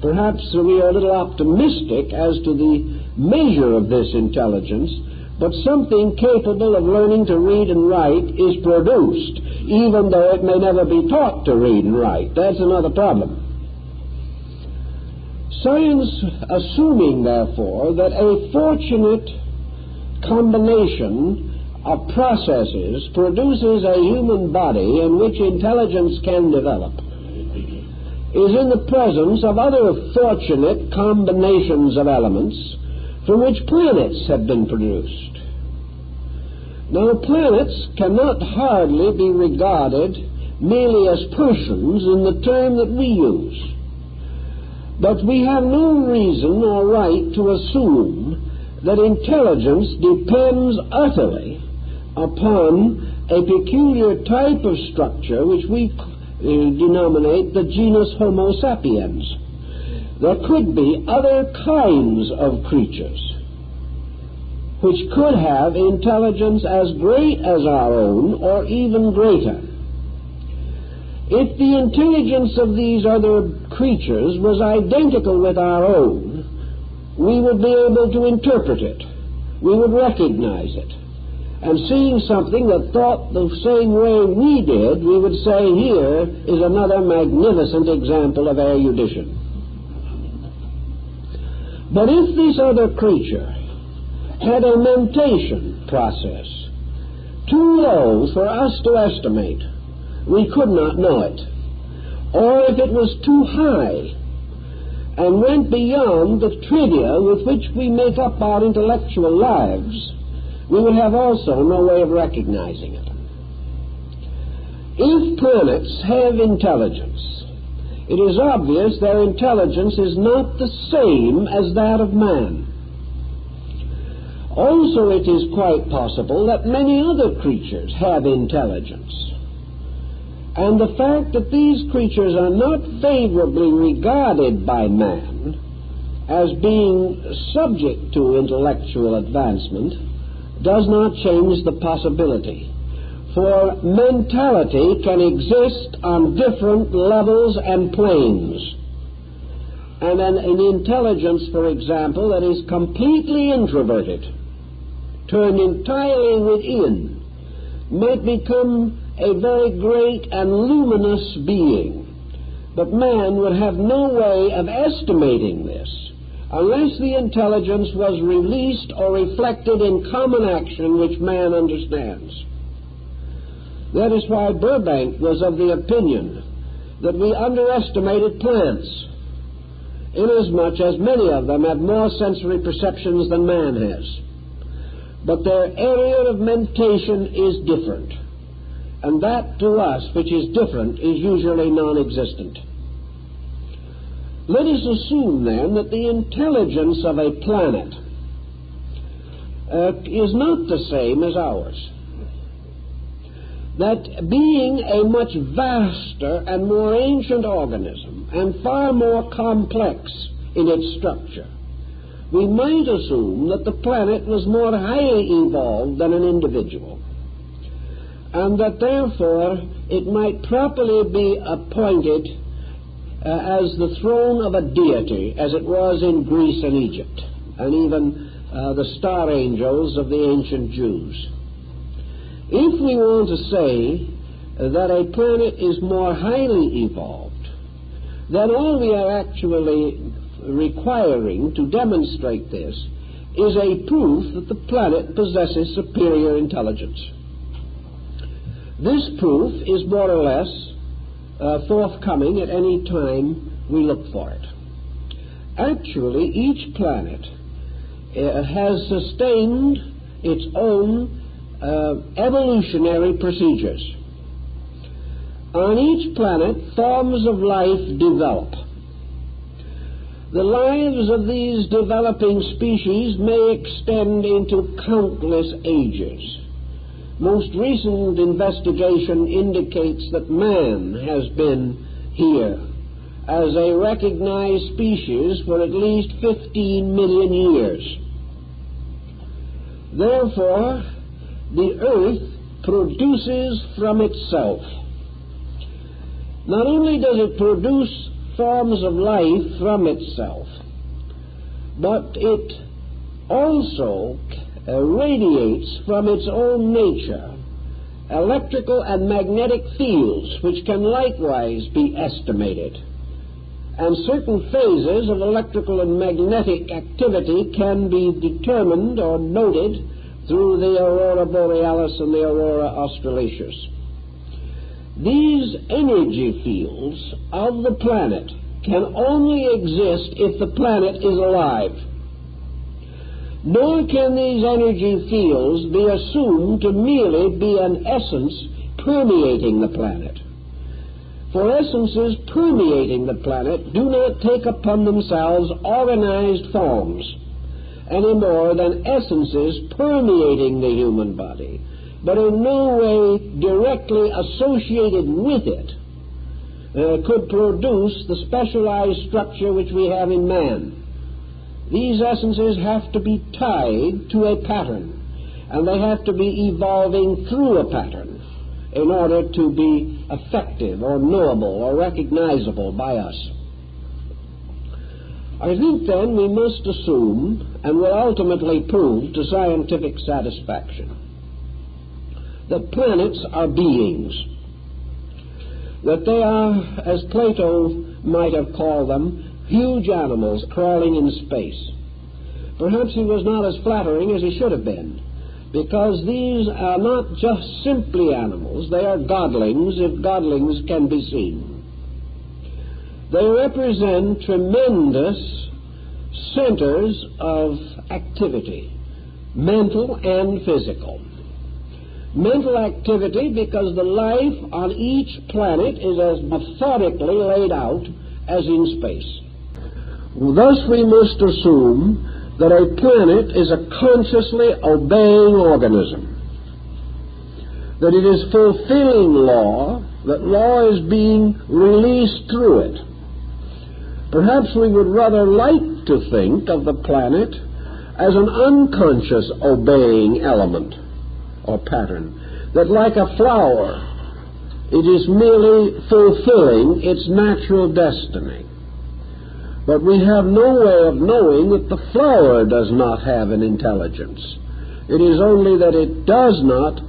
Perhaps we are a little optimistic as to the measure of this intelligence, but something capable of learning to read and write is produced, even though it may never be taught to read and write. That's another problem. Science, assuming, therefore, that a fortunate combination of processes produces a human body in which intelligence can develop, is in the presence of other fortunate combinations of elements from which planets have been produced. Now, planets cannot hardly be regarded merely as persons in the term that we use. But we have no reason or right to assume that intelligence depends utterly upon a peculiar type of structure which we denominate the genus Homo sapiens. There could be other kinds of creatures which could have intelligence as great as our own or even greater. If the intelligence of these other creatures was identical with our own, we would be able to interpret it. We would recognize it. And seeing something that thought the same way we did, we would say, here is another magnificent example of erudition. But if this other creature had a mentation process too low for us to estimate, we could not know it. Or if it was too high and went beyond the trivia with which we make up our intellectual lives, we would have also no way of recognizing it. If planets have intelligence, it is obvious their intelligence is not the same as that of man. Also, it is quite possible that many other creatures have intelligence. And the fact that these creatures are not favorably regarded by man as being subject to intellectual advancement does not change the possibility. For mentality can exist on different levels and planes. And an intelligence, for example, that is completely introverted, turned entirely within, might become a very great and luminous being. But man would have no way of estimating this unless the intelligence was released or reflected in common action which man understands. That is why Burbank was of the opinion that we underestimated plants, inasmuch as many of them have more sensory perceptions than man has. But their area of mentation is different, and that to us which is different is usually non-existent. Let us assume then that the intelligence of a planet is not the same as ours. That being a much vaster and more ancient organism and far more complex in its structure, we might assume that the planet was more highly evolved than an individual, and that therefore it might properly be appointed as the throne of a deity, as it was in Greece and Egypt, and even the star angels of the ancient Jews. If we want to say that a planet is more highly evolved, then all we are actually requiring to demonstrate this is a proof that the planet possesses superior intelligence. This proof is more or less forthcoming at any time we look for it. actually each planet has sustained its own evolutionary procedures. On each planet, forms of life develop. The lives of these developing species may extend into countless ages. Most recent investigation indicates that man has been here as a recognized species for at least 15 million years. Therefore, the earth produces from itself. Not only does it produce forms of life from itself, but it also radiates from its own nature electrical and magnetic fields, which can likewise be estimated. And certain phases of electrical and magnetic activity can be determined or noted through the aurora borealis and the aurora australatus. These energy fields of the planet can only exist if the planet is alive. Nor can these energy fields be assumed to merely be an essence permeating the planet. For essences permeating the planet do not take upon themselves organized forms any more than essences permeating the human body, but in no way directly associated with it, could produce the specialized structure which we have in man. These essences have to be tied to a pattern, and they have to be evolving through a pattern in order to be effective or knowable or recognizable by us. I think then we must assume, and will ultimately prove to scientific satisfaction, that planets are beings, that they are, as Plato might have called them, huge animals crawling in space. Perhaps he was not as flattering as he should have been, because these are not just simply animals, they are godlings, if godlings can be seen. They represent tremendous centers of activity, mental and physical. Mental activity because the life on each planet is as methodically laid out as in space. Thus we must assume that a planet is a consciously obeying organism, that it is fulfilling law, that law is being released through it. Perhaps we would rather like to think of the planet as an unconscious obeying element or pattern, that like a flower, it is merely fulfilling its natural destiny. But we have no way of knowing that the flower does not have an intelligence. It is only that it does not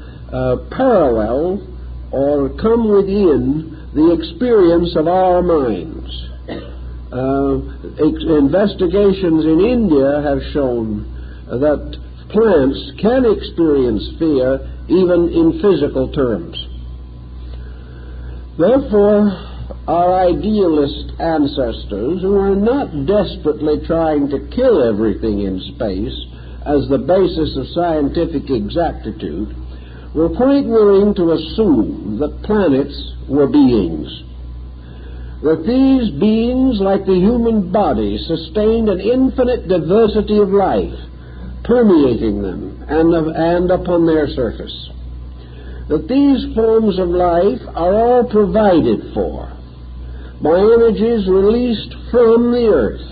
parallel or come within the experience of our minds. Investigations in India have shown that plants can experience fear even in physical terms. Therefore, our idealist ancestors, who are not desperately trying to kill everything in space as the basis of scientific exactitude, were quite willing to assume that planets were beings, that these beings, like the human body, sustained an infinite diversity of life permeating them and upon their surface, that these forms of life are all provided for by energies released from the earth,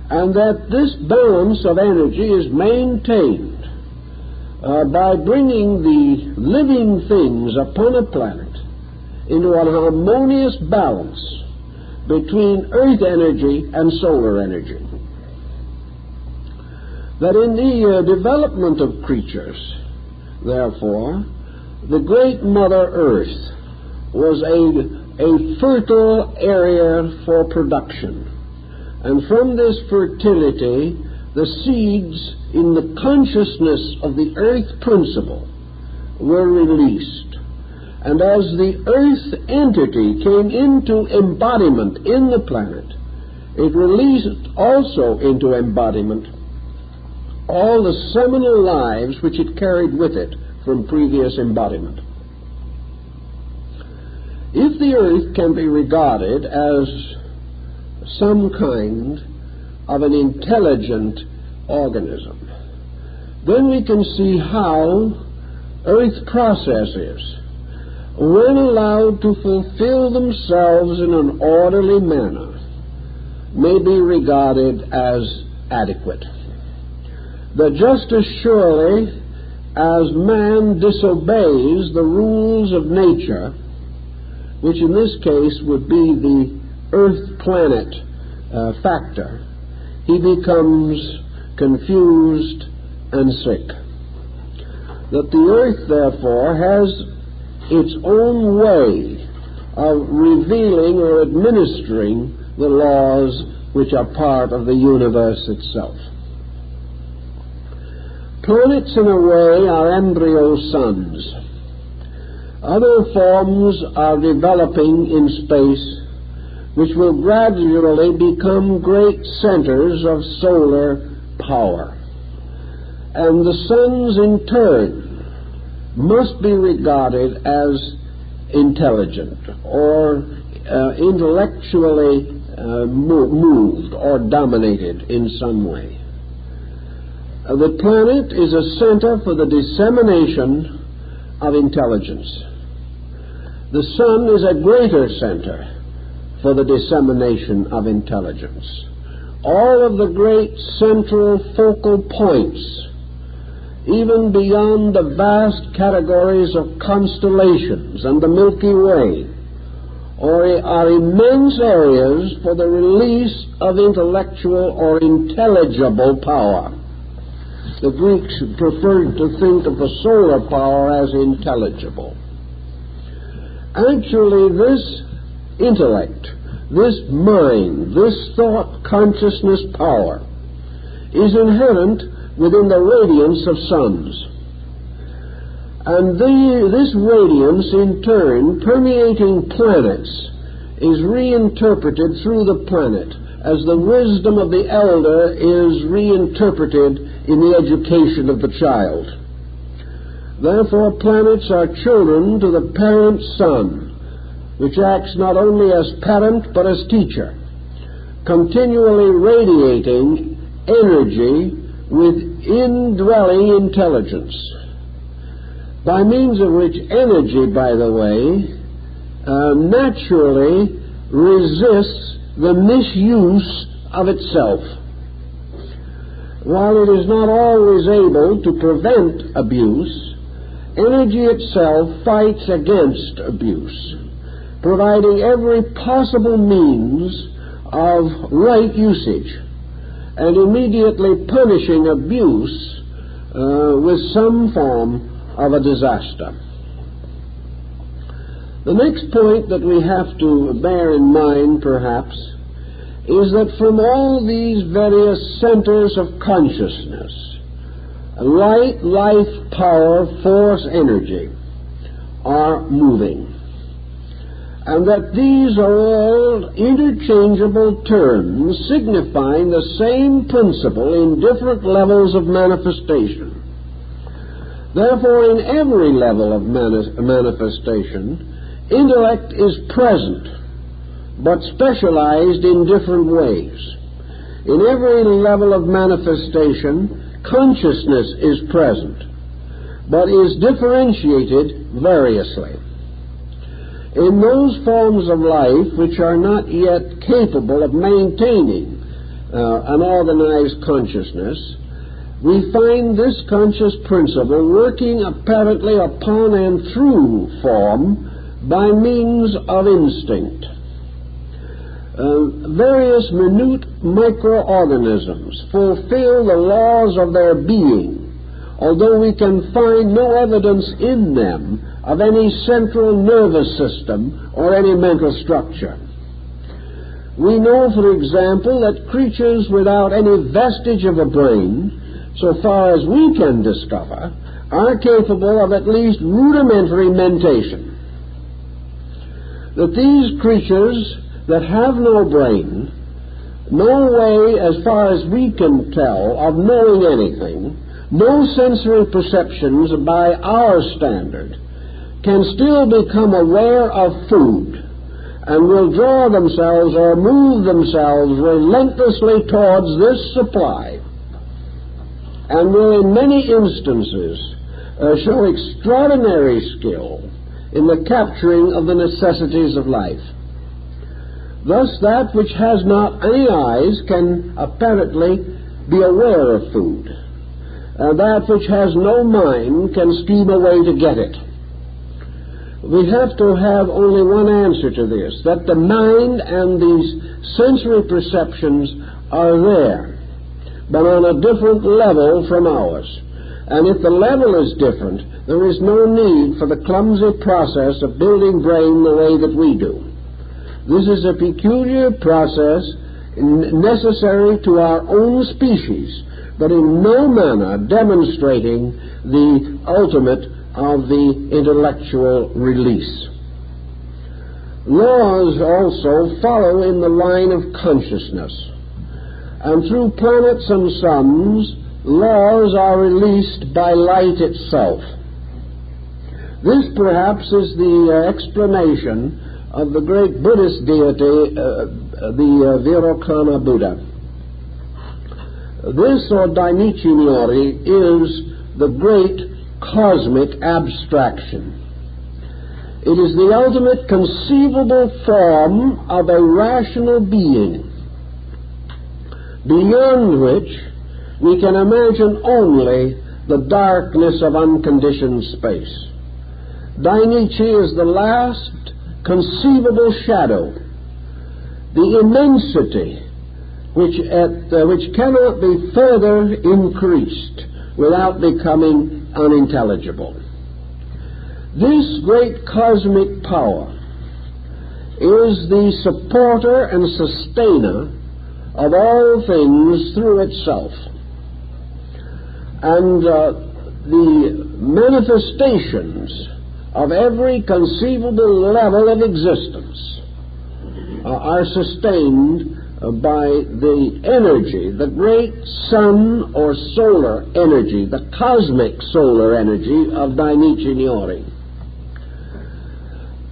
and that this balance of energy is maintained by bringing the living things upon a planet into an harmonious balance between earth energy and solar energy. That in the development of creatures, therefore, the great Mother Earth was a fertile area for production. And from this fertility, the seeds in the consciousness of the earth principle were released. And as the earth entity came into embodiment in the planet, it released also into embodiment all the seminal lives which it carried with it from previous embodiment. If the earth can be regarded as some kind of an intelligent organism, then we can see how earth processes, when allowed to fulfill themselves in an orderly manner, may be regarded as adequate. That just as surely as man disobeys the rules of nature, which in this case would be the earth-planet factor, he becomes confused and sick. That the earth, therefore, has its own way of revealing or administering the laws which are part of the universe itself. Planets, in a way, are embryo suns. Other forms are developing in space which will gradually become great centers of solar power. And the suns, in turn, must be regarded as intelligent or intellectually moved or dominated in some way. The planet is a center for the dissemination of intelligence. The sun is a greater center for the dissemination of intelligence. All of the great central focal points, even beyond the vast categories of constellations and the Milky Way, are immense areas for the release of intellectual or intelligible power. The Greeks preferred to think of the solar power as intelligible. Actually, this intellect, this mind, this thought consciousness power is inherent within the radiance of suns. And this radiance, in turn, permeating planets, is reinterpreted through the planet as the wisdom of the elder is reinterpreted in the education of the child. Therefore, planets are children to the parent sun, which acts not only as parent but as teacher, continually radiating energy with indwelling intelligence, by means of which energy, by the way, naturally resists the misuse of itself. While it is not always able to prevent abuse, energy itself fights against abuse, providing every possible means of right usage and immediately punishing abuse with some form of a disaster. The next point that we have to bear in mind, perhaps, is that from all these various centers of consciousness, light, life, power, force, energy are moving, and that these are all interchangeable terms signifying the same principle in different levels of manifestation. Therefore, in every level of manifestation, intellect is present, but specialized in different ways. In every level of manifestation, consciousness is present, but is differentiated variously. In those forms of life which are not yet capable of maintaining an organized consciousness, we find this conscious principle working apparently upon and through form by means of instinct. Various minute microorganisms fulfill the laws of their being, although we can find no evidence in them of any central nervous system or any mental structure. We know, for example, that creatures without any vestige of a brain, so far as we can discover, are capable of at least rudimentary mentation. That these creatures that have no brain no way, as far as we can tell, of knowing anything, no sensory perceptions by our standard, can still become aware of food and will draw themselves or move themselves relentlessly towards this supply, and will in many instances show extraordinary skill in the capturing of the necessities of life. Thus, that which has not any eyes can apparently be aware of food. That which has no mind can scheme a way to get it. We have to have only one answer to this, that the mind and these sensory perceptions are there, but on a different level from ours. And if the level is different, there is no need for the clumsy process of building brain the way that we do. This is a peculiar process necessary to our own species, but in no manner demonstrating the ultimate of the intellectual release. Laws also follow in the line of consciousness, and through planets and suns, laws are released by light itself. This perhaps is the explanation of the great Buddhist deity, the Virokana Buddha. This, or Dainichi Nyori, is the great cosmic abstraction. It is the ultimate conceivable form of a rational being, beyond which we can imagine only the darkness of unconditioned space. Dainichi is the last conceivable shadow, the immensity which cannot be further increased without becoming unintelligible. This great cosmic power is the supporter and sustainer of all things through itself. And the manifestations of every conceivable level of existence are sustained by the energy, the great sun or solar energy, the cosmic solar energy of Dainichi Nyori.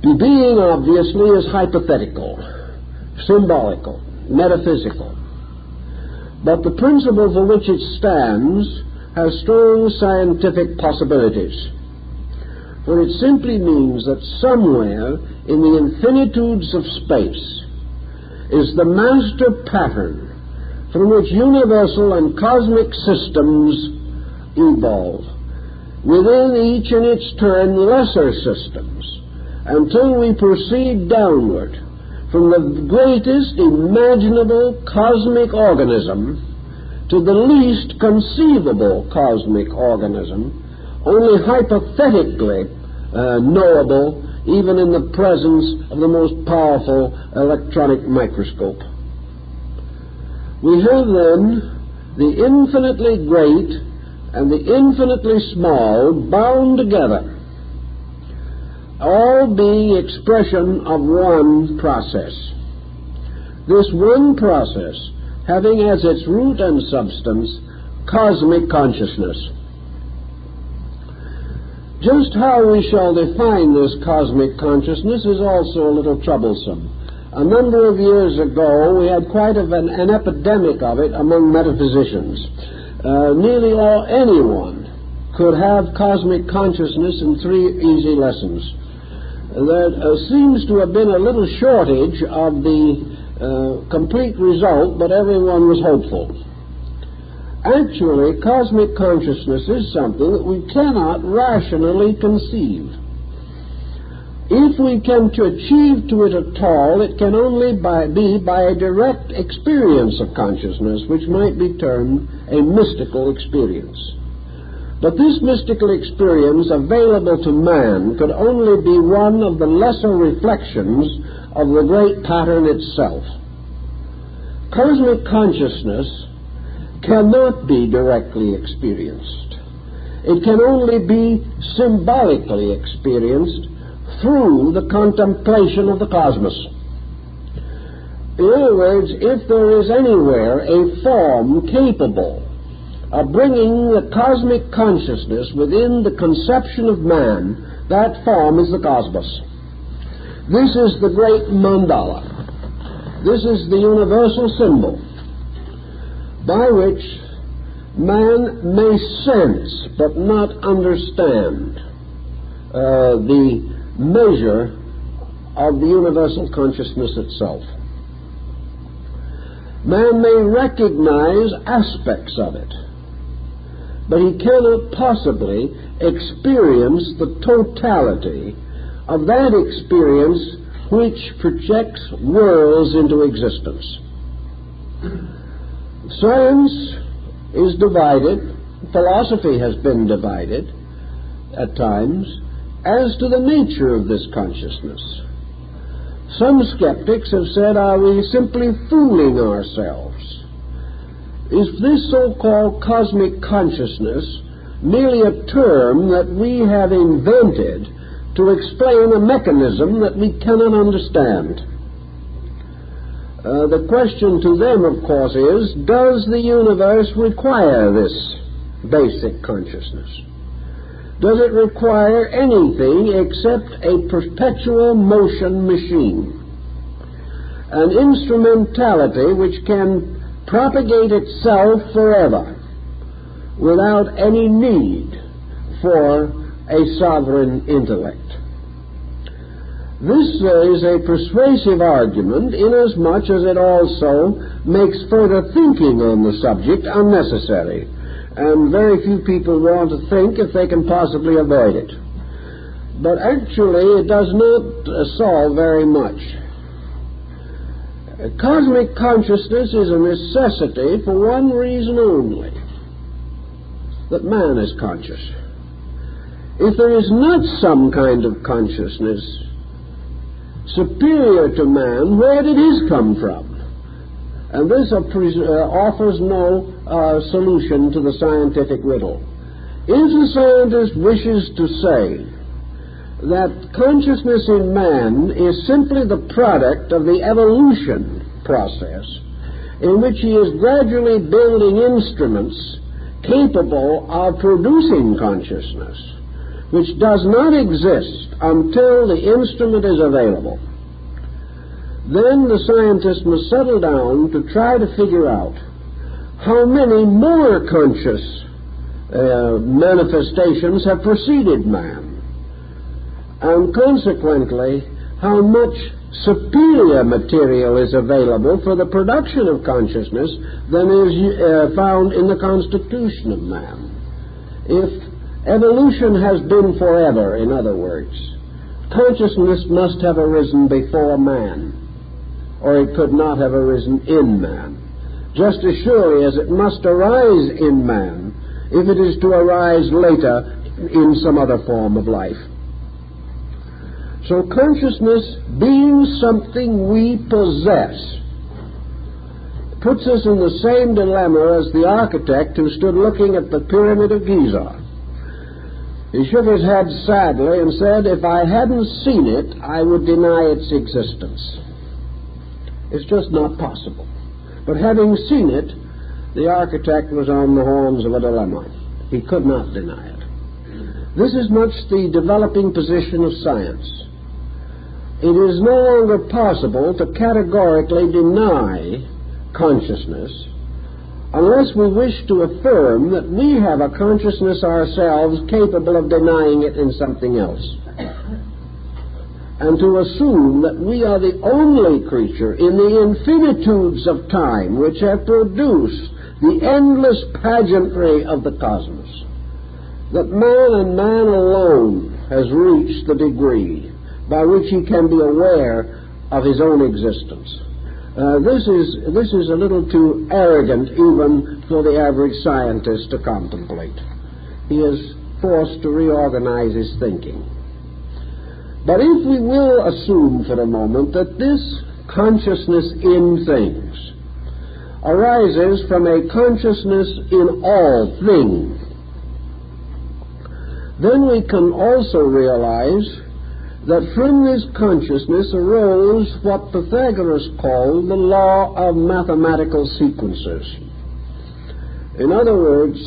The being, obviously, is hypothetical, symbolical, metaphysical. But the principle for which it stands has strong scientific possibilities. For it simply means that somewhere in the infinitudes of space is the master pattern from which universal and cosmic systems evolve, within each in its turn lesser systems, until we proceed downward from the greatest imaginable cosmic organism to the least conceivable cosmic organism, only hypothetically knowable even in the presence of the most powerful electronic microscope. We have then the infinitely great and the infinitely small bound together, all being expression of one process. This one process having as its root and substance cosmic consciousness. Just how we shall define this cosmic consciousness is also a little troublesome. A number of years ago, we had quite an epidemic of it among metaphysicians. Nearly anyone could have cosmic consciousness in 3 easy lessons. There seems to have been a little shortage of the complete result, but everyone was hopeful. Actually, cosmic consciousness is something that we cannot rationally conceive. If we can achieve to it at all, it can only be by a direct experience of consciousness, which might be termed a mystical experience. But this mystical experience available to man could only be one of the lesser reflections of the great pattern itself. Cosmic consciousness cannot be directly experienced. It can only be symbolically experienced through the contemplation of the cosmos. In other words, if there is anywhere a form capable of bringing the cosmic consciousness within the conception of man, that form is the cosmos. This is the great mandala. This is the universal symbol by which man may sense but not understand the measure of the universal consciousness itself. Man may recognize aspects of it, but he cannot possibly experience the totality of that experience which projects worlds into existence. Science is divided, philosophy has been divided at times, as to the nature of this consciousness. Some skeptics have said, are we simply fooling ourselves? Is this so-called cosmic consciousness merely a term that we have invented to explain a mechanism that we cannot understand? The question to them, of course, is, does the universe require this basic consciousness? Does it require anything except a perpetual motion machine, an instrumentality which can propagate itself forever without any need for a sovereign intellect? This is a persuasive argument inasmuch as it also makes further thinking on the subject unnecessary, and very few people want to think if they can possibly avoid it. But actually it does not solve very much. Cosmic consciousness is a necessity for one reason only, that man is conscious. If there is not some kind of consciousness superior to man, where did his come from? And this offers no solution to the scientific riddle. If the scientist wishes to say that consciousness in man is simply the product of the evolution process, in which he is gradually building instruments capable of producing consciousness, which does not exist until the instrument is available, then the scientist must settle down to try to figure out how many more conscious manifestations have preceded man, and consequently how much superior material is available for the production of consciousness than is found in the constitution of man. If evolution has been forever, in other words, consciousness must have arisen before man, or it could not have arisen in man, just as surely as it must arise in man if it is to arise later in some other form of life. So consciousness, being something we possess, puts us in the same dilemma as the architect who stood looking at the Pyramid of Giza. He shook his head sadly and said, if I hadn't seen it, I would deny its existence. It's just not possible. But having seen it, the architect was on the horns of a dilemma. He could not deny it. This is much the developing position of science. It is no longer possible to categorically deny consciousness unless we wish to affirm that we have a consciousness ourselves capable of denying it in something else, and to assume that we are the only creature in the infinitudes of time which have produced the endless pageantry of the cosmos, that man and man alone has reached the degree by which he can be aware of his own existence. This is a little too arrogant even for the average scientist to contemplate. He is forced to reorganize his thinking. But if we will assume for a moment that this consciousness in things arises from a consciousness in all things, then we can also realize that from this consciousness arose what Pythagoras called the law of mathematical sequences. In other words,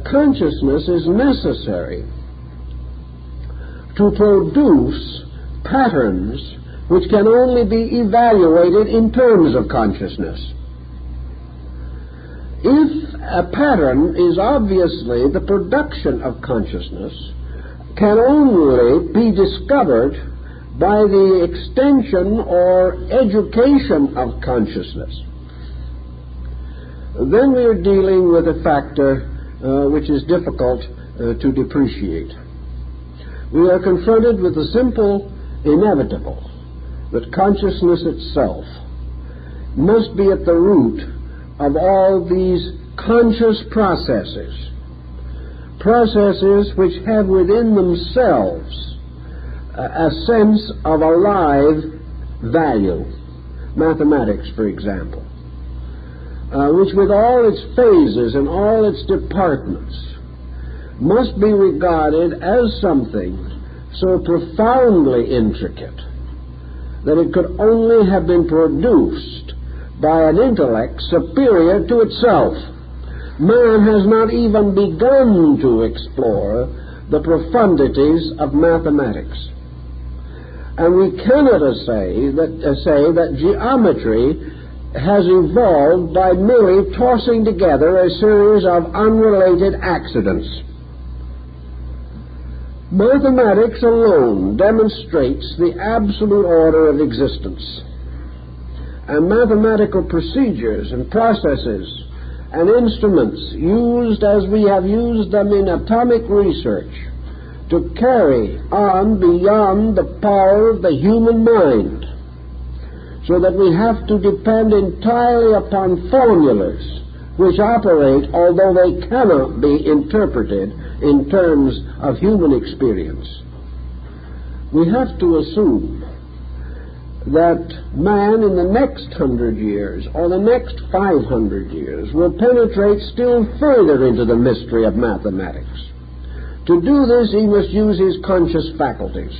consciousness is necessary to produce patterns which can only be evaluated in terms of consciousness. If a pattern is obviously the production of consciousness, can only be discovered by the extension or education of consciousness, then we are dealing with a factor which is difficult to depreciate. We are confronted with the simple inevitable that consciousness itself must be at the root of all these conscious processes which have within themselves a sense of a live value. Mathematics, for example, which with all its phases and all its departments must be regarded as something so profoundly intricate that it could only have been produced by an intellect superior to itself. Man has not even begun to explore the profundities of mathematics. And we cannot say that geometry has evolved by merely tossing together a series of unrelated accidents. Mathematics alone demonstrates the absolute order of existence. And mathematical procedures and processes and instruments used as we have used them in atomic research to carry on beyond the power of the human mind, so that we have to depend entirely upon formulas which operate, although they cannot be interpreted in terms of human experience. We have to assume that man in the next 100 years or the next 500 years will penetrate still further into the mystery of mathematics. To do this, he must use his conscious faculties.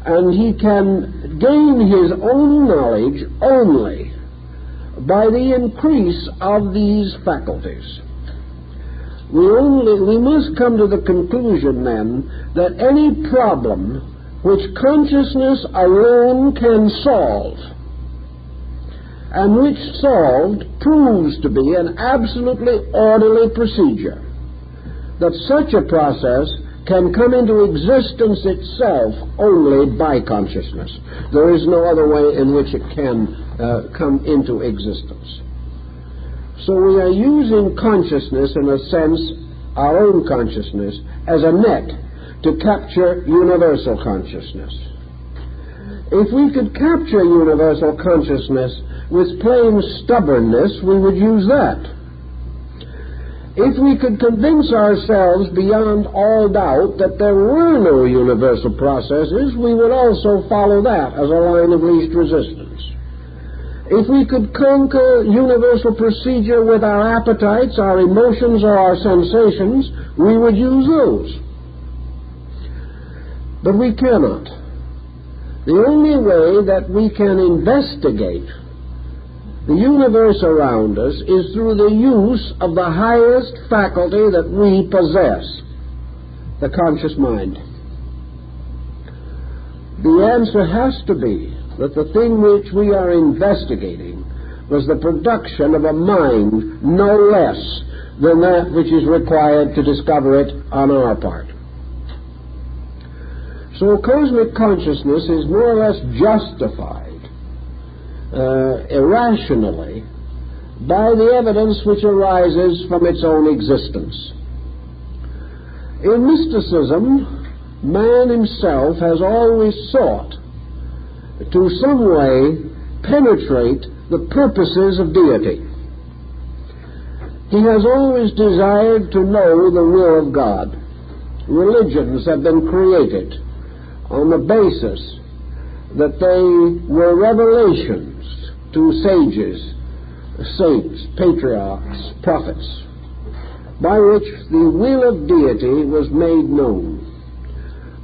And he can gain his own knowledge only by the increase of these faculties. We must come to the conclusion then that any problem which consciousness alone can solve, and which solved proves to be an absolutely orderly procedure, that such a process can come into existence itself only by consciousness. There is no other way in which it can come into existence. So we are using consciousness, in a sense, our own consciousness, as a net to capture universal consciousness. If we could capture universal consciousness with plain stubbornness, we would use that. If we could convince ourselves beyond all doubt that there were no universal processes, we would also follow that as a line of least resistance. If we could conquer universal procedure with our appetites, our emotions, or our sensations, we would use those. But we cannot. The only way that we can investigate the universe around us is through the use of the highest faculty that we possess, the conscious mind. The answer has to be that the thing which we are investigating was the production of a mind no less than that which is required to discover it on our part. So cosmic consciousness is more or less justified irrationally by the evidence which arises from its own existence. In mysticism, man himself has always sought to some way penetrate the purposes of deity. He has always desired to know the will of God. Religions have been created on the basis that they were revelations to sages, saints, patriarchs, prophets, by which the will of deity was made known.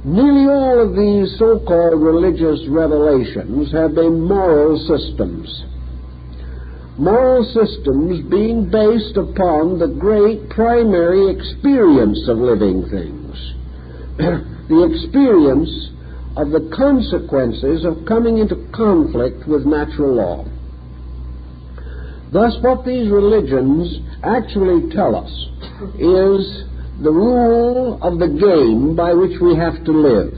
Nearly all of these so-called religious revelations have been moral systems. Moral systems being based upon the great primary experience of living things. The experience of the consequences of coming into conflict with natural law. Thus, what these religions actually tell us is the rule of the game by which we have to live.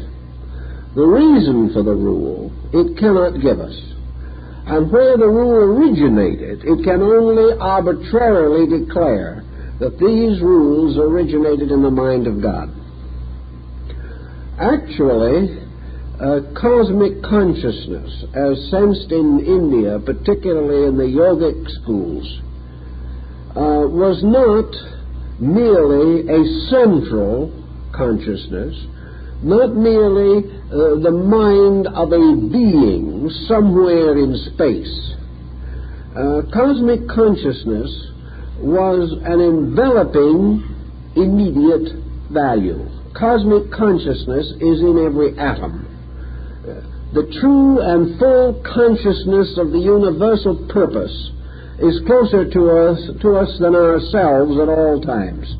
The reason for the rule it cannot give us. And where the rule originated, it can only arbitrarily declare that these rules originated in the mind of God. Actually, cosmic consciousness, as sensed in India, particularly in the yogic schools, was not merely a central consciousness, not merely the mind of a being somewhere in space. Cosmic consciousness was an enveloping immediate value. Cosmic consciousness is in every atom. The true and full consciousness of the universal purpose is closer to us than ourselves at all times.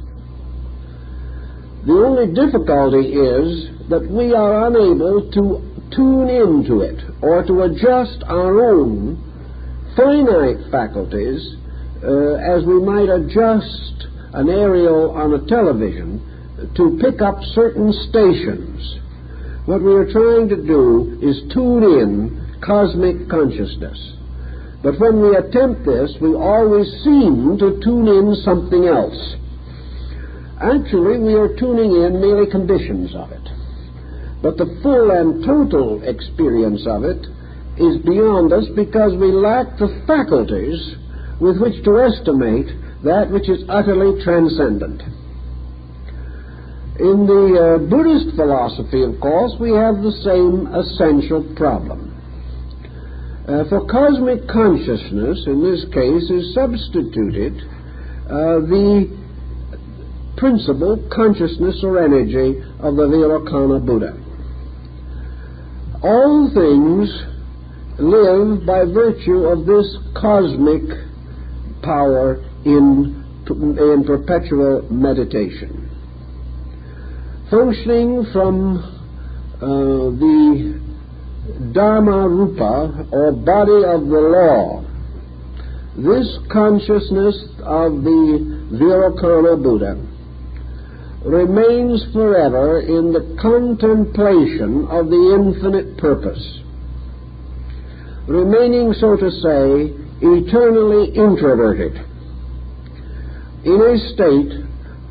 The only difficulty is that we are unable to tune into it or to adjust our own finite faculties as we might adjust an aerial on a television to pick up certain stations. What we are trying to do is tune in cosmic consciousness. But when we attempt this, we always seem to tune in something else. Actually, we are tuning in merely conditions of it. But the full and total experience of it is beyond us because we lack the faculties with which to estimate that which is utterly transcendent. In the Buddhist philosophy, of course, we have the same essential problem. For cosmic consciousness, in this case, is substituted the principal consciousness or energy of the Virokana Buddha. All things live by virtue of this cosmic power in perpetual meditation. Functioning from the Dharma Rupa, or body of the law, this consciousness of the Virokana Buddha remains forever in the contemplation of the infinite purpose, remaining, so to say, eternally introverted, in a state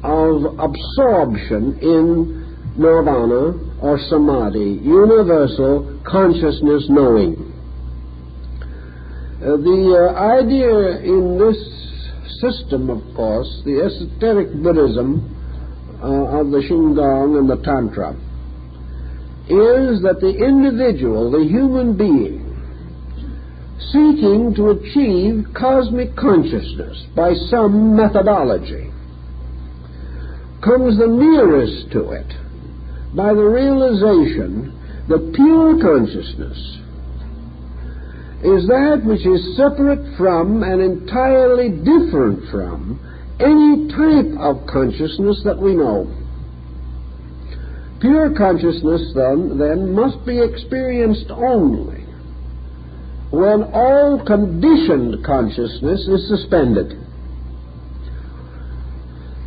of absorption in nirvana or samadhi, universal consciousness knowing. The idea in this system, of course, the esoteric Buddhism of the Shingon and the Tantra, is that the individual, the human being, seeking to achieve cosmic consciousness by some methodology, comes the nearest to it by the realization that pure consciousness is that which is separate from and entirely different from any type of consciousness that we know. Pure consciousness, then must be experienced only when all conditioned consciousness is suspended.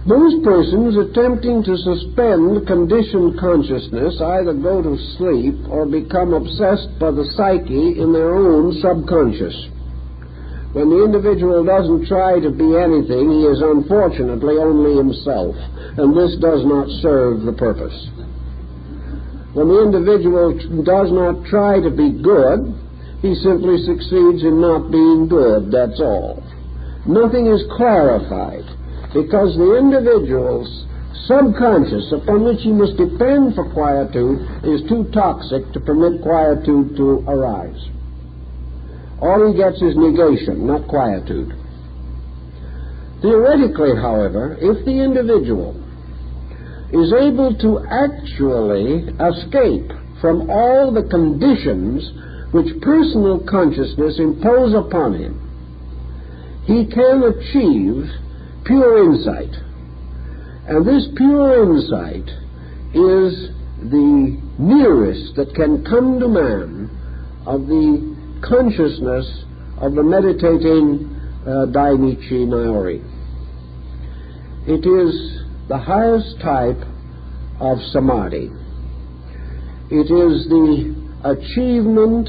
Most persons attempting to suspend conditioned consciousness either go to sleep or become obsessed by the psyche in their own subconscious. When the individual doesn't try to be anything, he is unfortunately only himself, and this does not serve the purpose. When the individual does not try to be good, he simply succeeds in not being good, that's all. Nothing is clarified, because the individual's subconscious, upon which he must depend for quietude, is too toxic to permit quietude to arise. All he gets is negation, not quietude. Theoretically, however, if the individual is able to actually escape from all the conditions which personal consciousness impose upon him. He can achieve pure insight. And this pure insight is the nearest that can come to man of the consciousness of the meditating Dainichi Naori. It is the highest type of samadhi. It is the achievement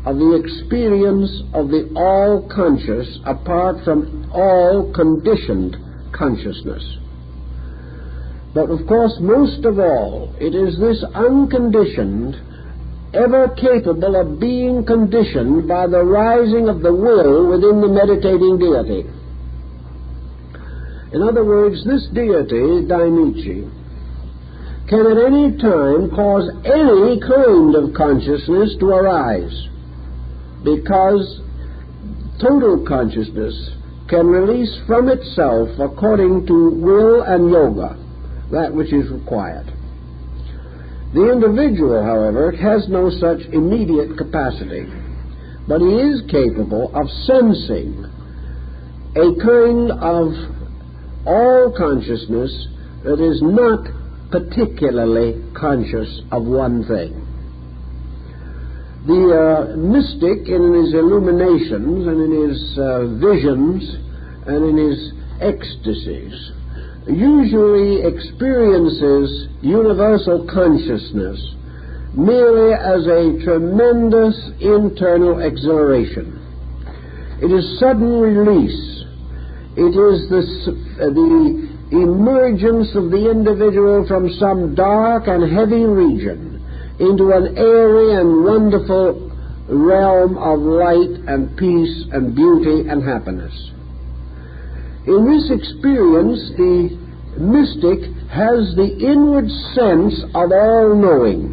of the experience of the all-conscious apart from all conditioned consciousness. But of course, most of all, it is this unconditioned, ever capable of being conditioned by the rising of the will within the meditating deity. In other words, this deity, Dainichi, can at any time cause any kind of consciousness to arise, because total consciousness can release from itself, according to will and yoga, that which is required. The individual, however, has no such immediate capacity, but he is capable of sensing a kind of all consciousness that is not particularly conscious of one thing. The mystic, in his illuminations and in his visions and in his ecstasies, usually experiences universal consciousness merely as a tremendous internal exhilaration. It is sudden release. It is the emergence of the individual from some dark and heavy region into an airy and wonderful realm of light and peace and beauty and happiness. In this experience, the mystic has the inward sense of all-knowing.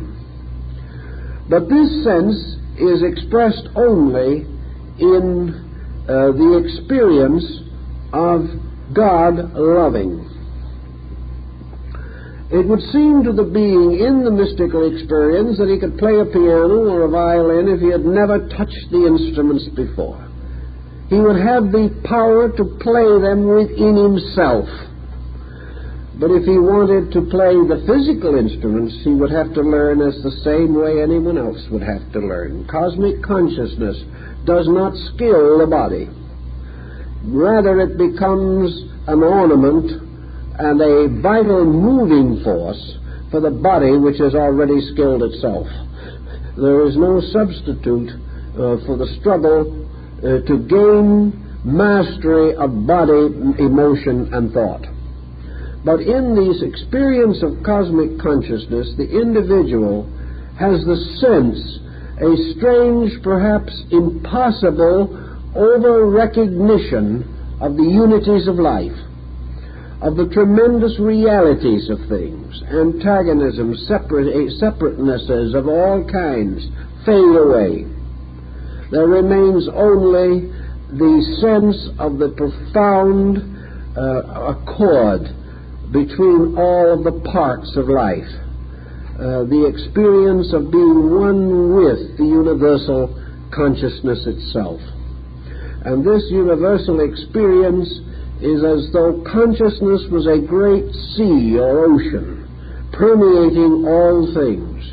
But this sense is expressed only in the experience of God loving. It would seem to the being in the mystical experience that he could play a piano or a violin if he had never touched the instruments before. He would have the power to play them within himself. But if he wanted to play the physical instruments, he would have to learn as the same way anyone else would have to learn. Cosmic consciousness does not skill the body. Rather, it becomes an ornament and a vital moving force for the body which has already skilled itself. There is no substitute for the struggle to gain mastery of body, emotion, and thought. But in this experience of cosmic consciousness, the individual has the sense, a strange, perhaps impossible, over-recognition of the unities of life, of the tremendous realities of things. Antagonisms, separatenesses of all kinds fade away. There remains only the sense of the profound accord between all of the parts of life, the experience of being one with the universal consciousness itself. And this universal experience is as though consciousness was a great sea or ocean, permeating all things.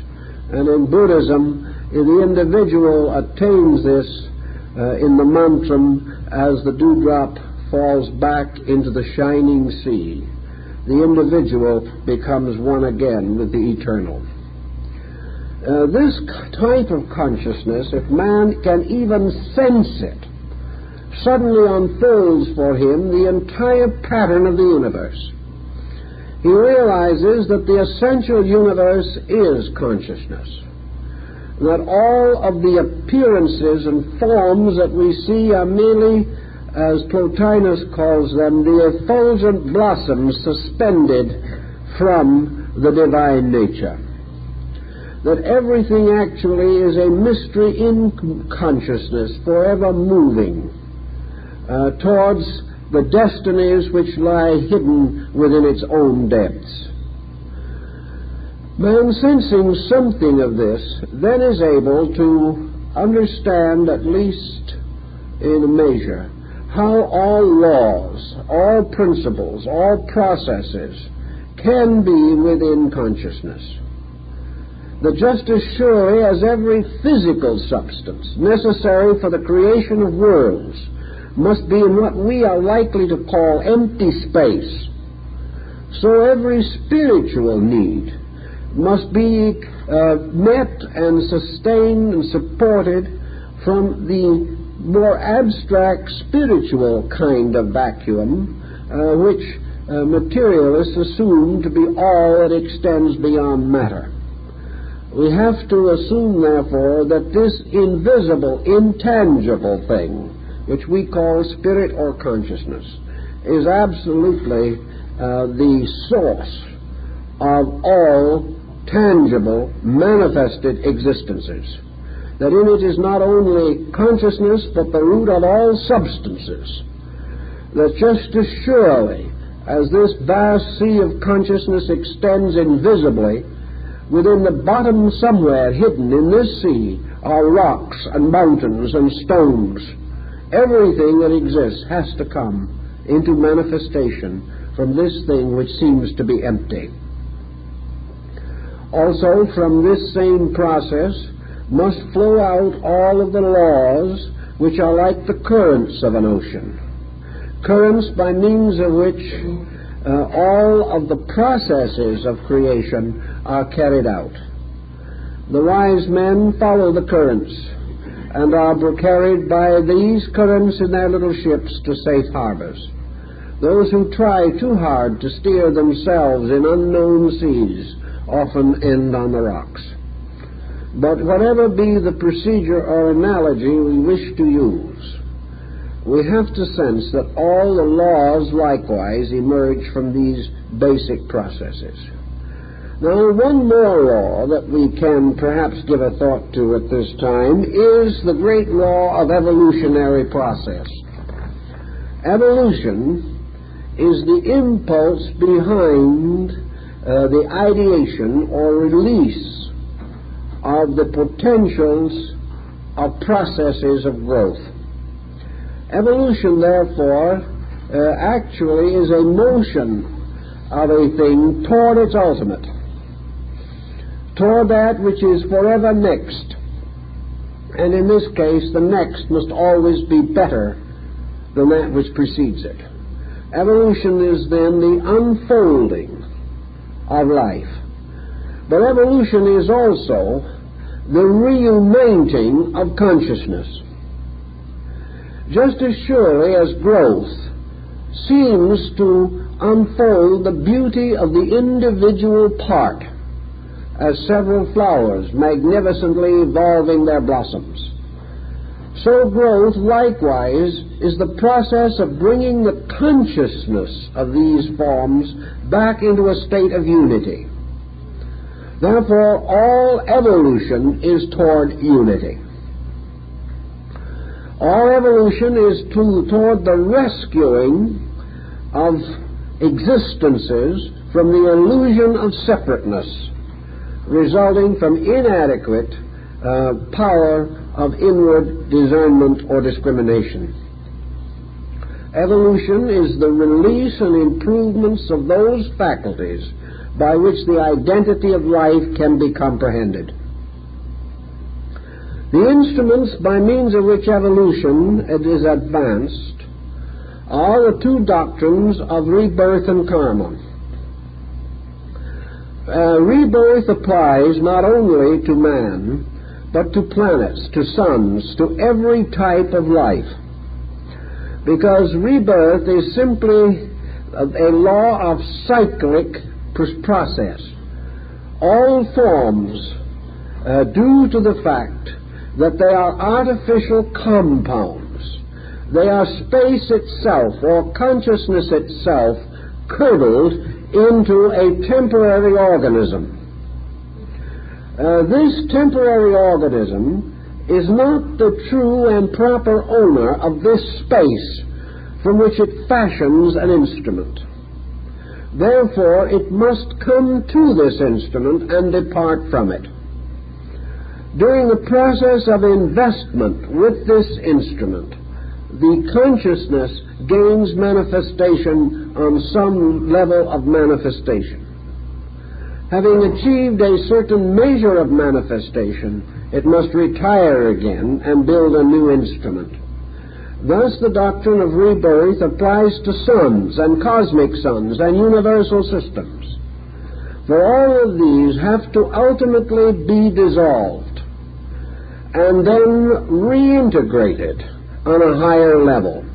And in Buddhism, the individual attains this in the mantram as the dewdrop falls back into the shining sea. The individual becomes one again with the eternal. This type of consciousness, if man can even sense it, suddenly unfolds for him the entire pattern of the universe. He realizes that the essential universe is consciousness, that all of the appearances and forms that we see are merely, as Plotinus calls them, the effulgent blossoms suspended from the divine nature. That everything actually is a mystery in consciousness, forever moving towards the destinies which lie hidden within its own depths. Man, sensing something of this, then is able to understand, at least in a measure, how all laws, all principles, all processes can be within consciousness. That just as surely as every physical substance necessary for the creation of worlds must be in what we are likely to call empty space, so every spiritual need must be met and sustained and supported from the more abstract spiritual kind of vacuum which materialists assume to be all that extends beyond matter. We have to assume, therefore, that this invisible, intangible thing, which we call spirit or consciousness, is absolutely the source of all tangible, manifested existences. That in it is not only consciousness, but the root of all substances. That just as surely as this vast sea of consciousness extends invisibly, within the bottom somewhere hidden in this sea are rocks and mountains and stones. Everything that exists has to come into manifestation from this thing which seems to be empty. Also, from this same process must flow out all of the laws which are like the currents of an ocean. Currents by means of which all of the processes of creation are carried out. The wise men follow the currents and are carried by these currents in their little ships to safe harbors. Those who try too hard to steer themselves in unknown seas often end on the rocks. But whatever be the procedure or analogy we wish to use, we have to sense that all the laws likewise emerge from these basic processes. Now, one more law that we can perhaps give a thought to at this time is the great law of evolutionary process. Evolution is the impulse behind the ideation or release of the potentials of processes of growth. Evolution, therefore, actually is a motion of a thing toward its ultimate, toward that which is forever next. And in this case, the next must always be better than that which precedes it. Evolution is then the unfolding of life. But evolution is also the reuniting of consciousness. Just as surely as growth seems to unfold the beauty of the individual part as several flowers magnificently evolving their blossoms, so growth likewise is the process of bringing the consciousness of these forms back into a state of unity. Therefore, all evolution is toward unity. All evolution is toward the rescuing of existences from the illusion of separateness resulting from inadequate power of inward discernment or discrimination. Evolution is the release and improvements of those faculties by which the identity of life can be comprehended. The instruments by means of which evolution is advanced are the two doctrines of rebirth and karma. Rebirth applies not only to man, but to planets, to suns, to every type of life. Because rebirth is simply a law of cyclic process. All forms, due to the fact that they are artificial compounds, they are space itself or consciousness itself curdled into a temporary organism. This temporary organism is not the true and proper owner of this space from which it fashions an instrument. Therefore, it must come to this instrument and depart from it. During the process of investment with this instrument, the consciousness gains manifestation on some level of manifestation. Having achieved a certain measure of manifestation, it must retire again and build a new instrument. Thus, the doctrine of rebirth applies to suns and cosmic suns and universal systems. For all of these have to ultimately be dissolved and then reintegrated on a higher level.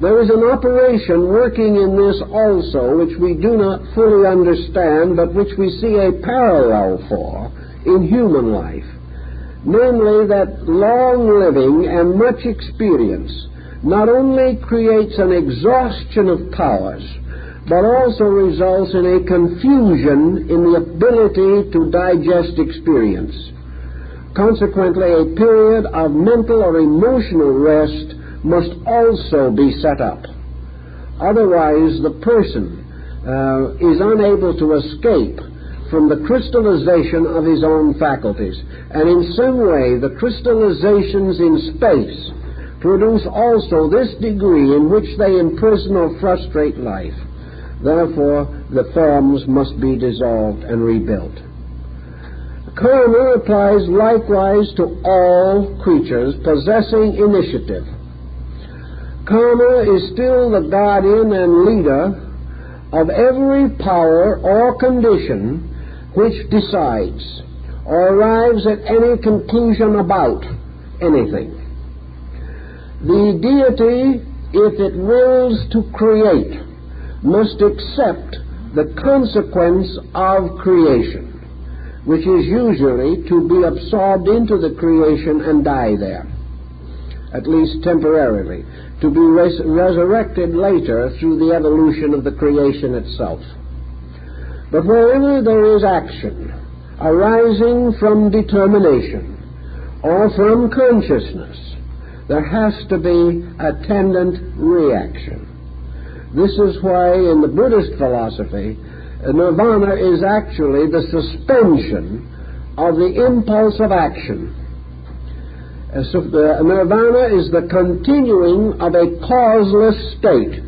There is an operation working in this also which we do not fully understand, but which we see a parallel for in human life, namely that long living and much experience not only creates an exhaustion of powers, but also results in a confusion in the ability to digest experience. Consequently, a period of mental or emotional rest must also be set up. Otherwise, the person is unable to escape from the crystallization of his own faculties. And in some way, the crystallizations in space produce also this degree in which they imprison or frustrate life. Therefore, the forms must be dissolved and rebuilt. Karma applies likewise to all creatures possessing initiative. Karma is still the guardian and leader of every power or condition which decides or arrives at any conclusion about anything. The deity, if it wills to create, must accept the consequence of creation, which is usually to be absorbed into the creation and die there, at least temporarily, to be resurrected later through the evolution of the creation itself. But wherever there is action arising from determination or from consciousness, there has to be attendant reaction. This is why in the Buddhist philosophy, nirvana is actually the suspension of the impulse of action. So nirvana is the continuing of a causeless state,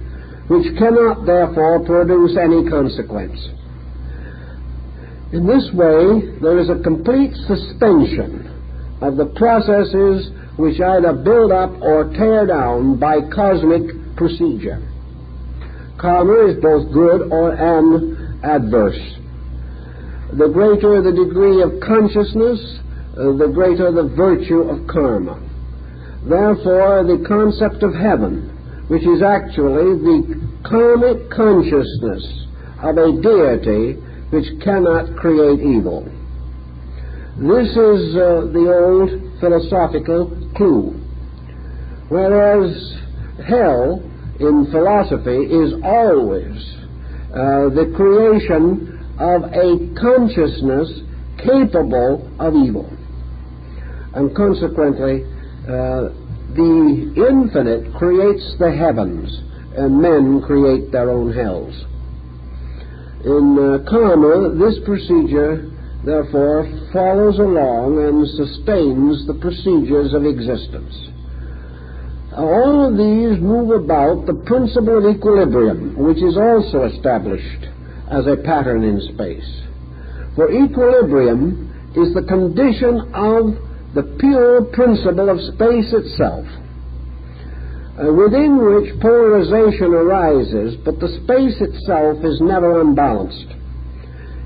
which cannot therefore produce any consequence. In this way, there is a complete suspension of the processes which either build up or tear down by cosmic procedure. Karma is both good and adverse. The greater the degree of consciousness, the greater the virtue of karma. Therefore, the concept of heaven, which is actually the karmic consciousness of a deity which cannot create evil. This is the old philosophical clue. Whereas hell in philosophy is always the creation of a consciousness capable of evil. And consequently, the infinite creates the heavens, and men create their own hells. In karma, this procedure, therefore, follows along and sustains the procedures of existence. All of these move about the principle of equilibrium, which is also established as a pattern in space. For equilibrium is the condition of the pure principle of space itself, within which polarization arises, but the space itself is never unbalanced.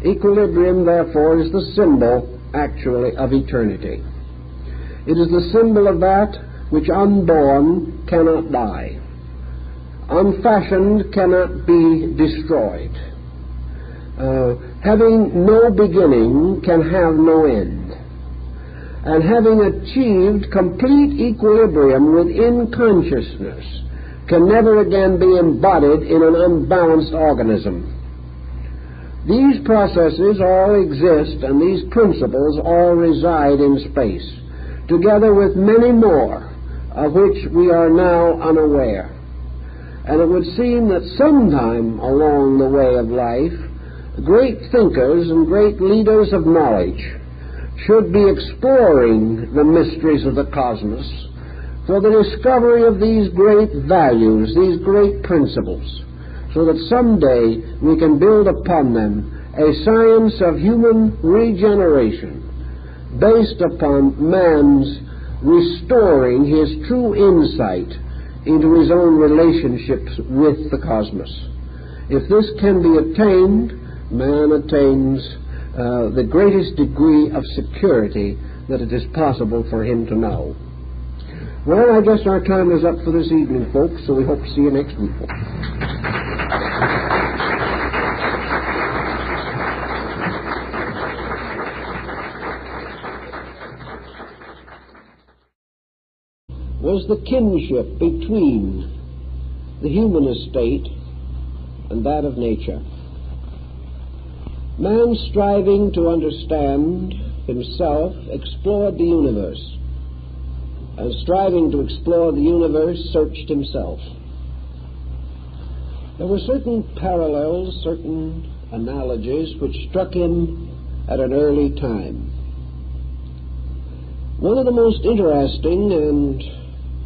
Equilibrium, therefore, is the symbol, actually, of eternity. It is the symbol of that which unborn cannot die, unfashioned cannot be destroyed, having no beginning can have no end, and having achieved complete equilibrium within consciousness can never again be embodied in an unbalanced organism. These processes all exist, and these principles all reside in space, together with many more of which we are now unaware. And it would seem that sometime along the way of life, great thinkers and great leaders of knowledge should be exploring the mysteries of the cosmos for the discovery of these great values, these great principles, so that someday we can build upon them a science of human regeneration based upon man's restoring his true insight into his own relationships with the cosmos. If this can be attained, man attains the greatest degree of security that it is possible for him to know. Well, I guess our time is up for this evening, folks, so we hope to see you next week. Was the kinship between the human estate and that of nature. Man, striving to understand himself, explored the universe, and striving to explore the universe, searched himself. There were certain parallels, certain analogies which struck him at an early time. One of the most interesting and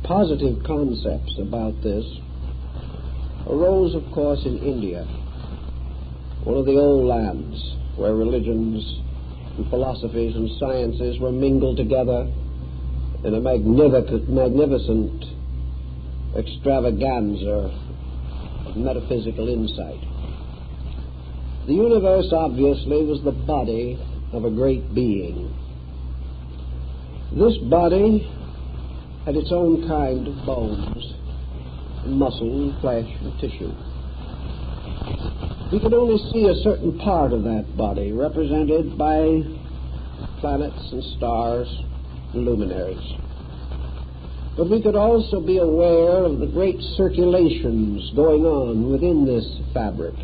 positive concepts about this arose, of course, in India, one of the old lands where religions and philosophies and sciences were mingled together in a magnificent extravaganza of metaphysical insight. The universe, obviously, was the body of a great being. This body had its own kind of bones, and muscle, and flesh, and tissue. We could only see a certain part of that body, represented by planets and stars and luminaries. But we could also be aware of the great circulations going on within this fabric.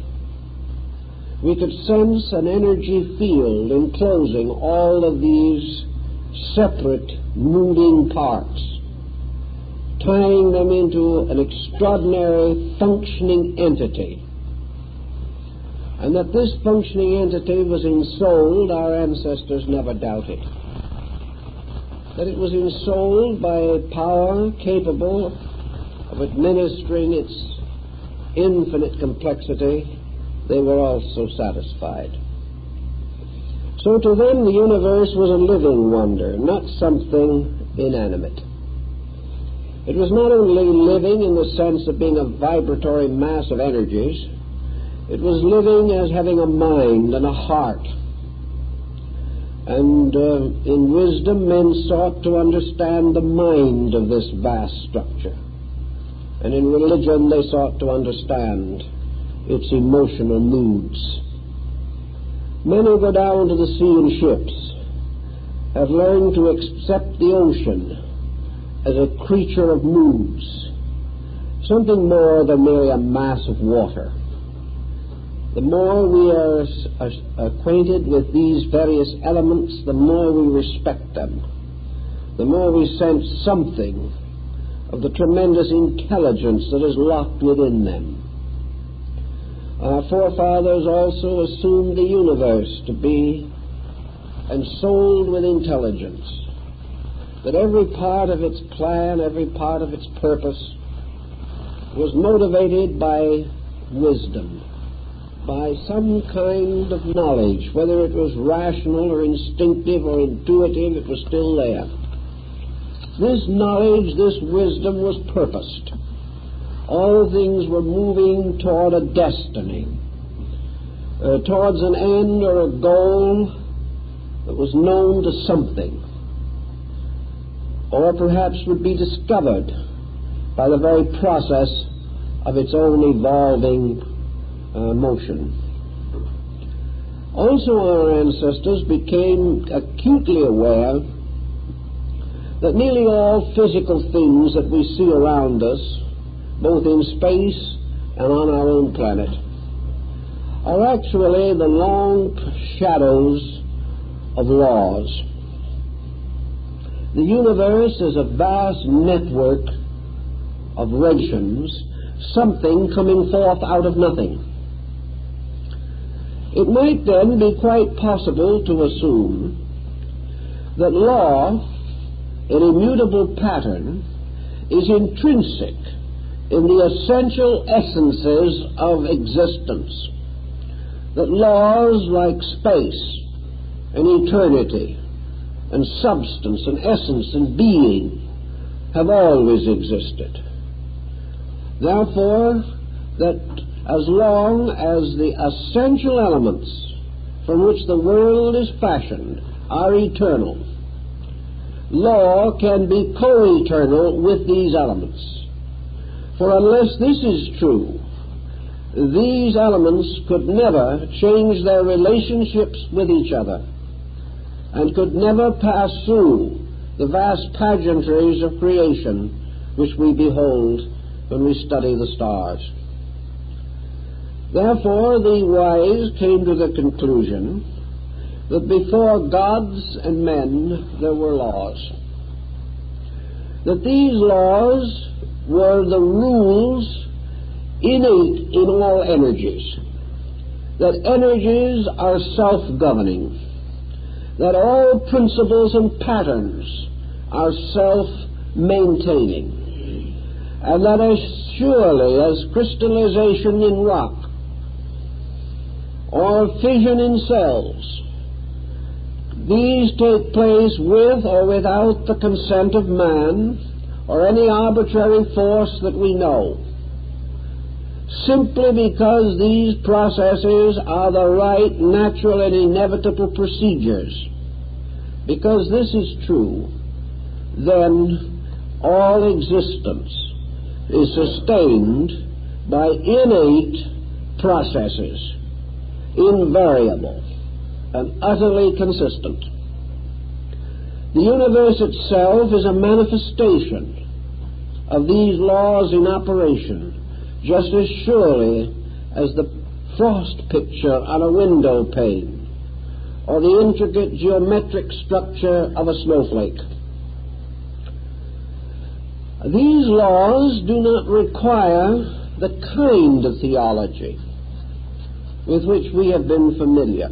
We could sense an energy field enclosing all of these separate moving parts, tying them into an extraordinary functioning entity. And that this functioning entity was ensouled, our ancestors never doubted. That it was ensouled by a power capable of administering its infinite complexity, they were also satisfied. So to them the universe was a living wonder, not something inanimate. It was not only living in the sense of being a vibratory mass of energies, it was living as having a mind and a heart. And in wisdom, men sought to understand the mind of this vast structure. And in religion, they sought to understand its emotional moods. Men who go down to the sea in ships have learned to accept the ocean as a creature of moods, something more than merely a mass of water. The more we are acquainted with these various elements, the more we respect them, the more we sense something of the tremendous intelligence that is locked within them. Our forefathers also assumed the universe to be ensouled with intelligence, that every part of its plan, every part of its purpose was motivated by wisdom, by some kind of knowledge. Whether it was rational or instinctive or intuitive, it was still there. This knowledge, this wisdom was purposed. All things were moving toward a destiny, towards an end or a goal that was known to something, or perhaps would be discovered by the very process of its own evolving motion. Also, our ancestors became acutely aware that nearly all physical things that we see around us, both in space and on our own planet, are actually the long shadows of laws. The universe is a vast network of relations something coming forth out of nothing. It might then be quite possible to assume that law, an immutable pattern, is intrinsic in the essential essences of existence, that laws like space and eternity and substance and essence and being have always existed. Therefore, that as long as the essential elements from which the world is fashioned are eternal, law can be co-eternal with these elements. For unless this is true, these elements could never change their relationships with each other and could never pass through the vast pageantries of creation which we behold when we study the stars. Therefore, the wise came to the conclusion that before gods and men there were laws, that these laws were the rules innate in all energies, that energies are self-governing, that all principles and patterns are self-maintaining, and that as surely as crystallization in rock or fission in cells, these take place with or without the consent of man or any arbitrary force that we know, simply because these processes are the right, natural, and inevitable procedures. Because this is true, then all existence is sustained by innate processes, invariable and utterly consistent. The universe itself is a manifestation of these laws in operation, just as surely as the frost picture on a window pane or the intricate geometric structure of a snowflake. These laws do not require the kind of theology with which we have been familiar.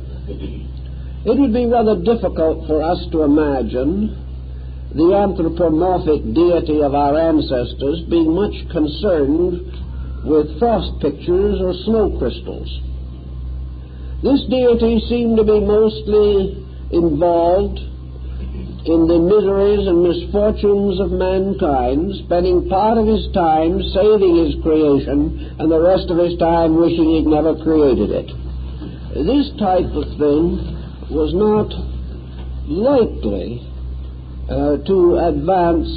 It would be rather difficult for us to imagine the anthropomorphic deity of our ancestors being much concerned with frost pictures or snow crystals. This deity seemed to be mostly involved in the miseries and misfortunes of mankind, spending part of his time saving his creation and the rest of his time wishing he'd never created it. This type of thing was not likely to advance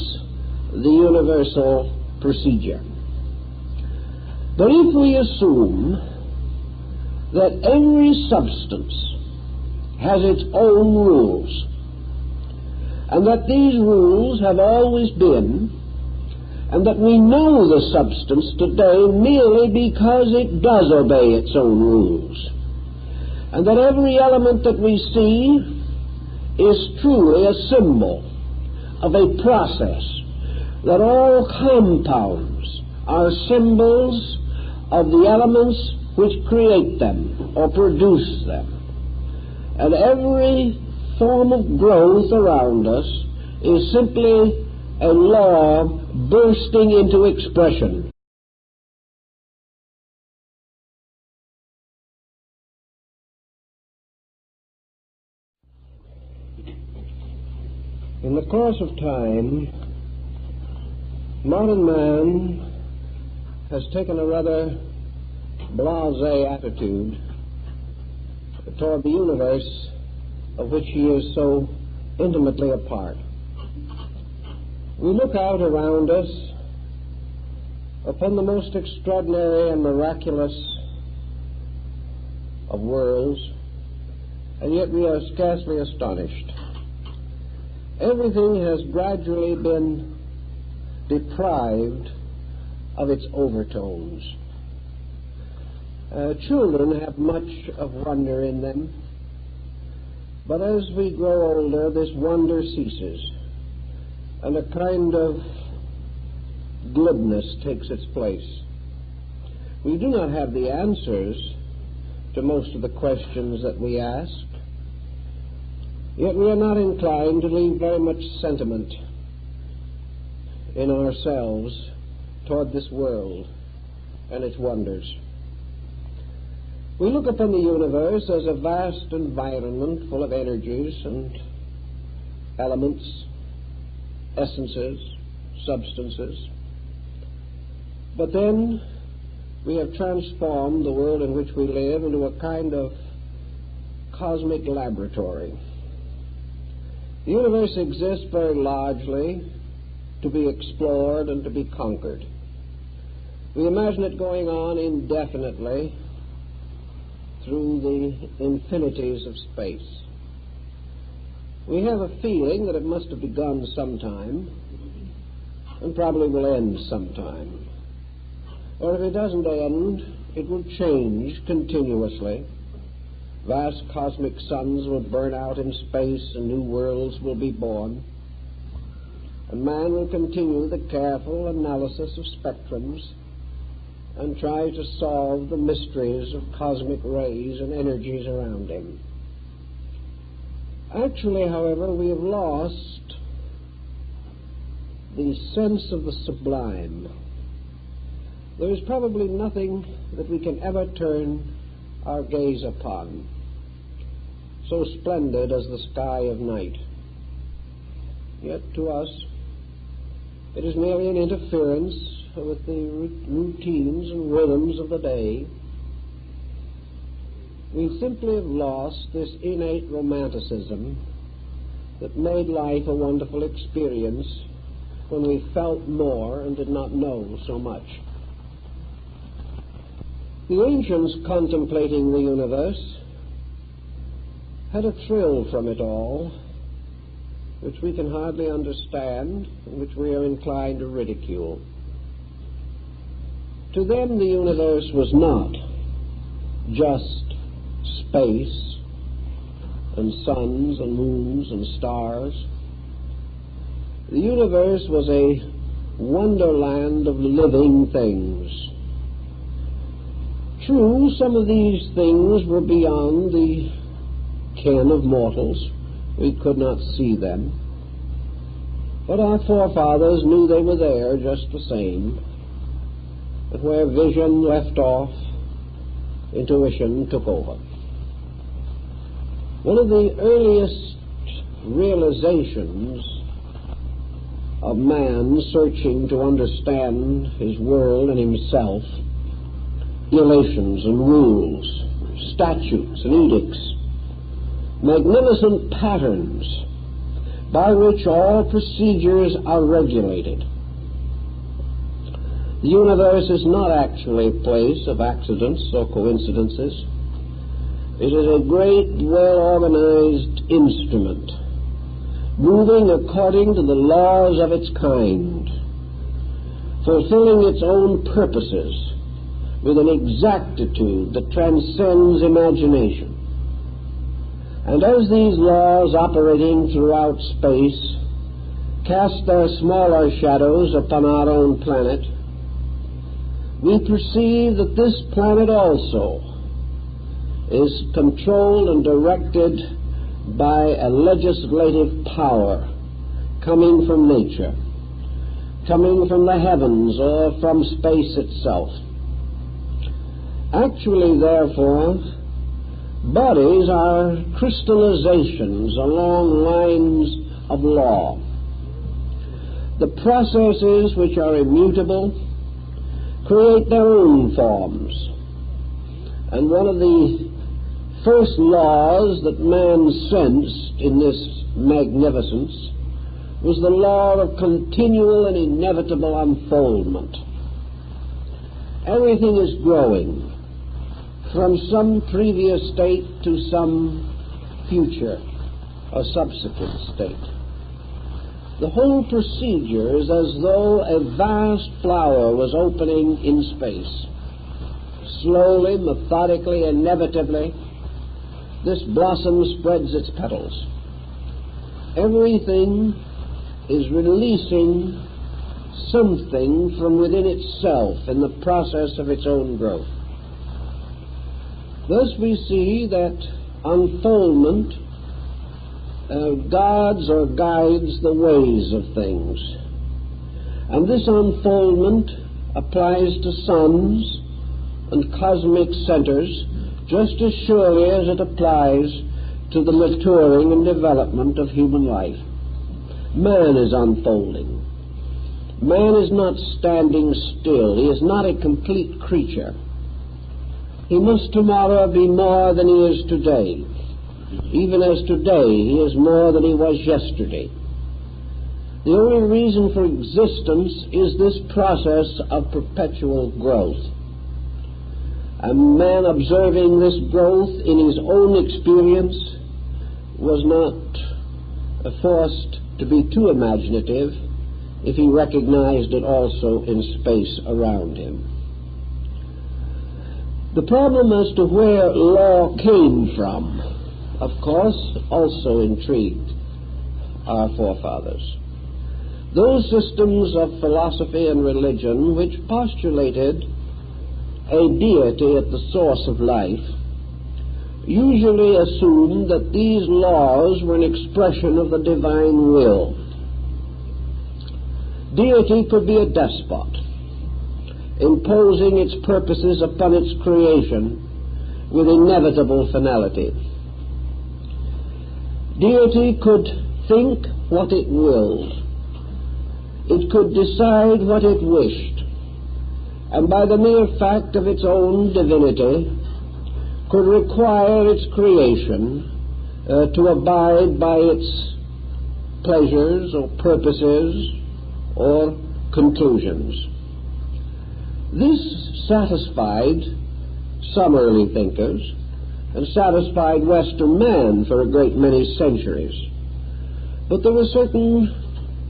the universal procedure. But if we assume that every substance has its own rules, and that these rules have always been, and that we know the substance today merely because it does obey its own rules, and that every element that we see is truly a symbol of a process, that all compounds are symbols of the elements which create them or produce them, and every form of growth around us is simply a law bursting into expression. In the course of time, modern man has taken a rather blasé attitude toward the universe of which he is so intimately a part. We look out around us upon the most extraordinary and miraculous of worlds, and yet we are scarcely astonished. Everything has gradually been deprived of its overtones. Children have much of wonder in them, but as we grow older, this wonder ceases, and a kind of glibness takes its place. We do not have the answers to most of the questions that we ask, yet we are not inclined to leave very much sentiment in ourselves toward this world and its wonders. We look upon the universe as a vast environment full of energies and elements, essences, substances. But then we have transformed the world in which we live into a kind of cosmic laboratory. The universe exists very largely to be explored and to be conquered. We imagine it going on indefinitely through the infinities of space. We have a feeling that it must have begun sometime and probably will end sometime. Or if it doesn't end, it will change continuously. Vast cosmic suns will burn out in space and new worlds will be born. And man will continue the careful analysis of spectrums and try to solve the mysteries of cosmic rays and energies around him. Actually, however, we have lost the sense of the sublime. There is probably nothing that we can ever turn our gaze upon so splendid as the sky of night. Yet to us, it is merely an interference with the routines and rhythms of the day. We simply have lost this innate romanticism that made life a wonderful experience when we felt more and did not know so much. The ancients contemplating the universe had a thrill from it all, which we can hardly understand and which we are inclined to ridicule. To them, the universe was not just space and suns and moons and stars. The universe was a wonderland of living things. True, some of these things were beyond the ken of mortals. We could not see them. But our forefathers knew they were there just the same. But where vision left off, intuition took over. One of the earliest realizations of man searching to understand his world and himself, regulations and rules, statutes and edicts, magnificent patterns by which all procedures are regulated. The universe is not actually a place of accidents or coincidences. It is a great, well-organized instrument, moving according to the laws of its kind, fulfilling its own purposes with an exactitude that transcends imagination. And as these laws operating throughout space cast their smaller shadows upon our own planet, we perceive that this planet also is controlled and directed by a legislative power coming from nature, coming from the heavens or from space itself. Actually, therefore, bodies are crystallizations along lines of law. The processes which are immutable create their own forms. And one of the first laws that man sensed in this magnificence was the law of continual and inevitable unfoldment. Everything is growing from some previous state to some future or subsequent state. The whole procedure is as though a vast flower was opening in space. Slowly, methodically, inevitably, this blossom spreads its petals. Everything is releasing something from within itself in the process of its own growth. Thus we see that unfoldment guards or guides the ways of things. And this unfoldment applies to suns and cosmic centers just as surely as it applies to the maturing and development of human life. Man is unfolding. Man is not standing still. He is not a complete creature. He must tomorrow be more than he is today, even as today he is more than he was yesterday. The only reason for existence is this process of perpetual growth. A man observing this growth in his own experience was not forced to be too imaginative if he recognized it also in space around him. The problem as to where law came from, of course, also intrigued our forefathers. Those systems of philosophy and religion which postulated a deity at the source of life usually assumed that these laws were an expression of the divine will. Deity could be a despot, imposing its purposes upon its creation with inevitable finality. Deity could think what it willed. It could decide what it wished, and by the mere fact of its own divinity could require its creation to abide by its pleasures or purposes or conclusions. This satisfied some early thinkers and satisfied Western man for a great many centuries. But there were certain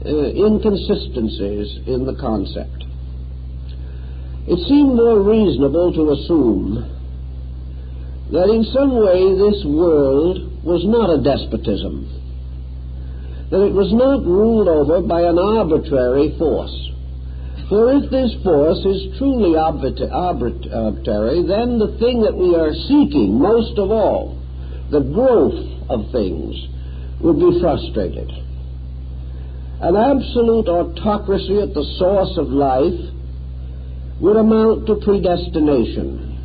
inconsistencies in the concept. It seemed more reasonable to assume that in some way this world was not a despotism, that it was not ruled over by an arbitrary force. For if this force is truly arbitrary, then the thing that we are seeking most of all, the growth of things, would be frustrated. An absolute autocracy at the source of life would amount to predestination.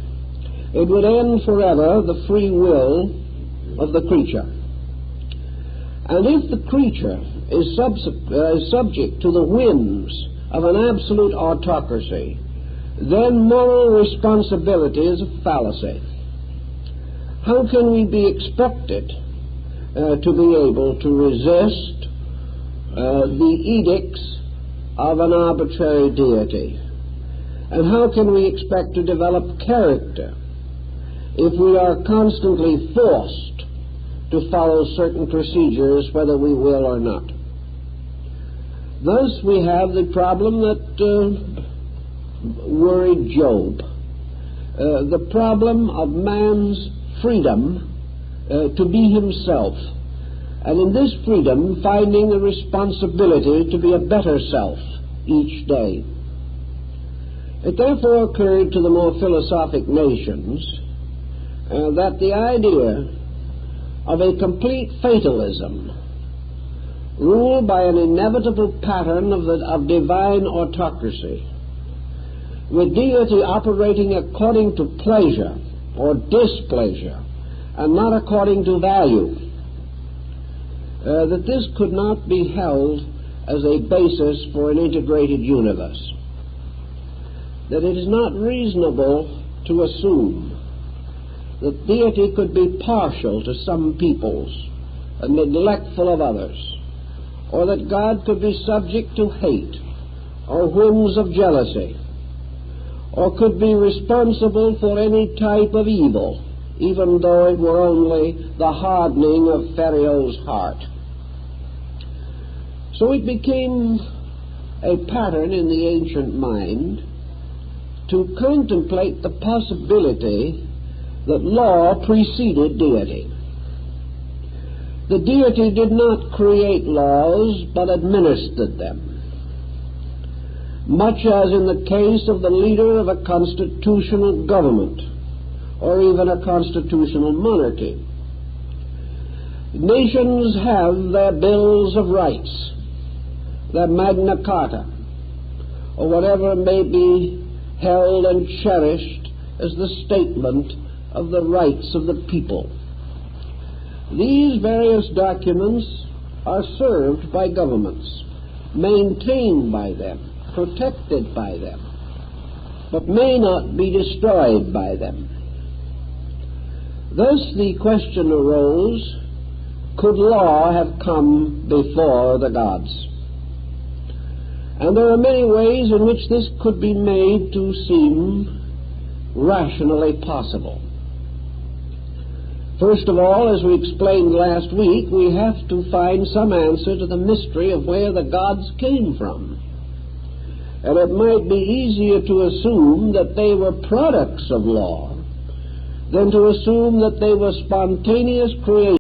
It would end forever the free will of the creature. And if the creature is subject to the whims of an absolute autocracy, then moral responsibility is a fallacy. How can we be expected to be able to resist the edicts of an arbitrary deity? And how can we expect to develop character if we are constantly forced to follow certain procedures whether we will or not? Thus we have the problem that worried Job, the problem of man's freedom to be himself, and in this freedom finding the responsibility to be a better self each day. It therefore occurred to the more philosophic nations that the idea of a complete fatalism ruled by an inevitable pattern of divine autocracy, with deity operating according to pleasure or displeasure and not according to value, that this could not be held as a basis for an integrated universe, that it is not reasonable to assume that deity could be partial to some peoples and neglectful of others, or that God could be subject to hate or whims of jealousy, or could be responsible for any type of evil, even though it were only the hardening of Pharaoh's heart. So it became a pattern in the ancient mind to contemplate the possibility that law preceded deity. The deity did not create laws, but administered them. much as in the case of the leader of a constitutional government or even a constitutional monarchy. Nations have their bills of rights, their Magna Carta, or whatever may be held and cherished as the statement of the rights of the people. These various documents are served by governments, maintained by them, protected by them, but may not be destroyed by them. Thus the question arose, could law have come before the gods? And there are many ways in which this could be made to seem rationally possible. First of all, as we explained last week, we have to find some answer to the mystery of where the gods came from. And it might be easier to assume that they were products of law than to assume that they were spontaneous creations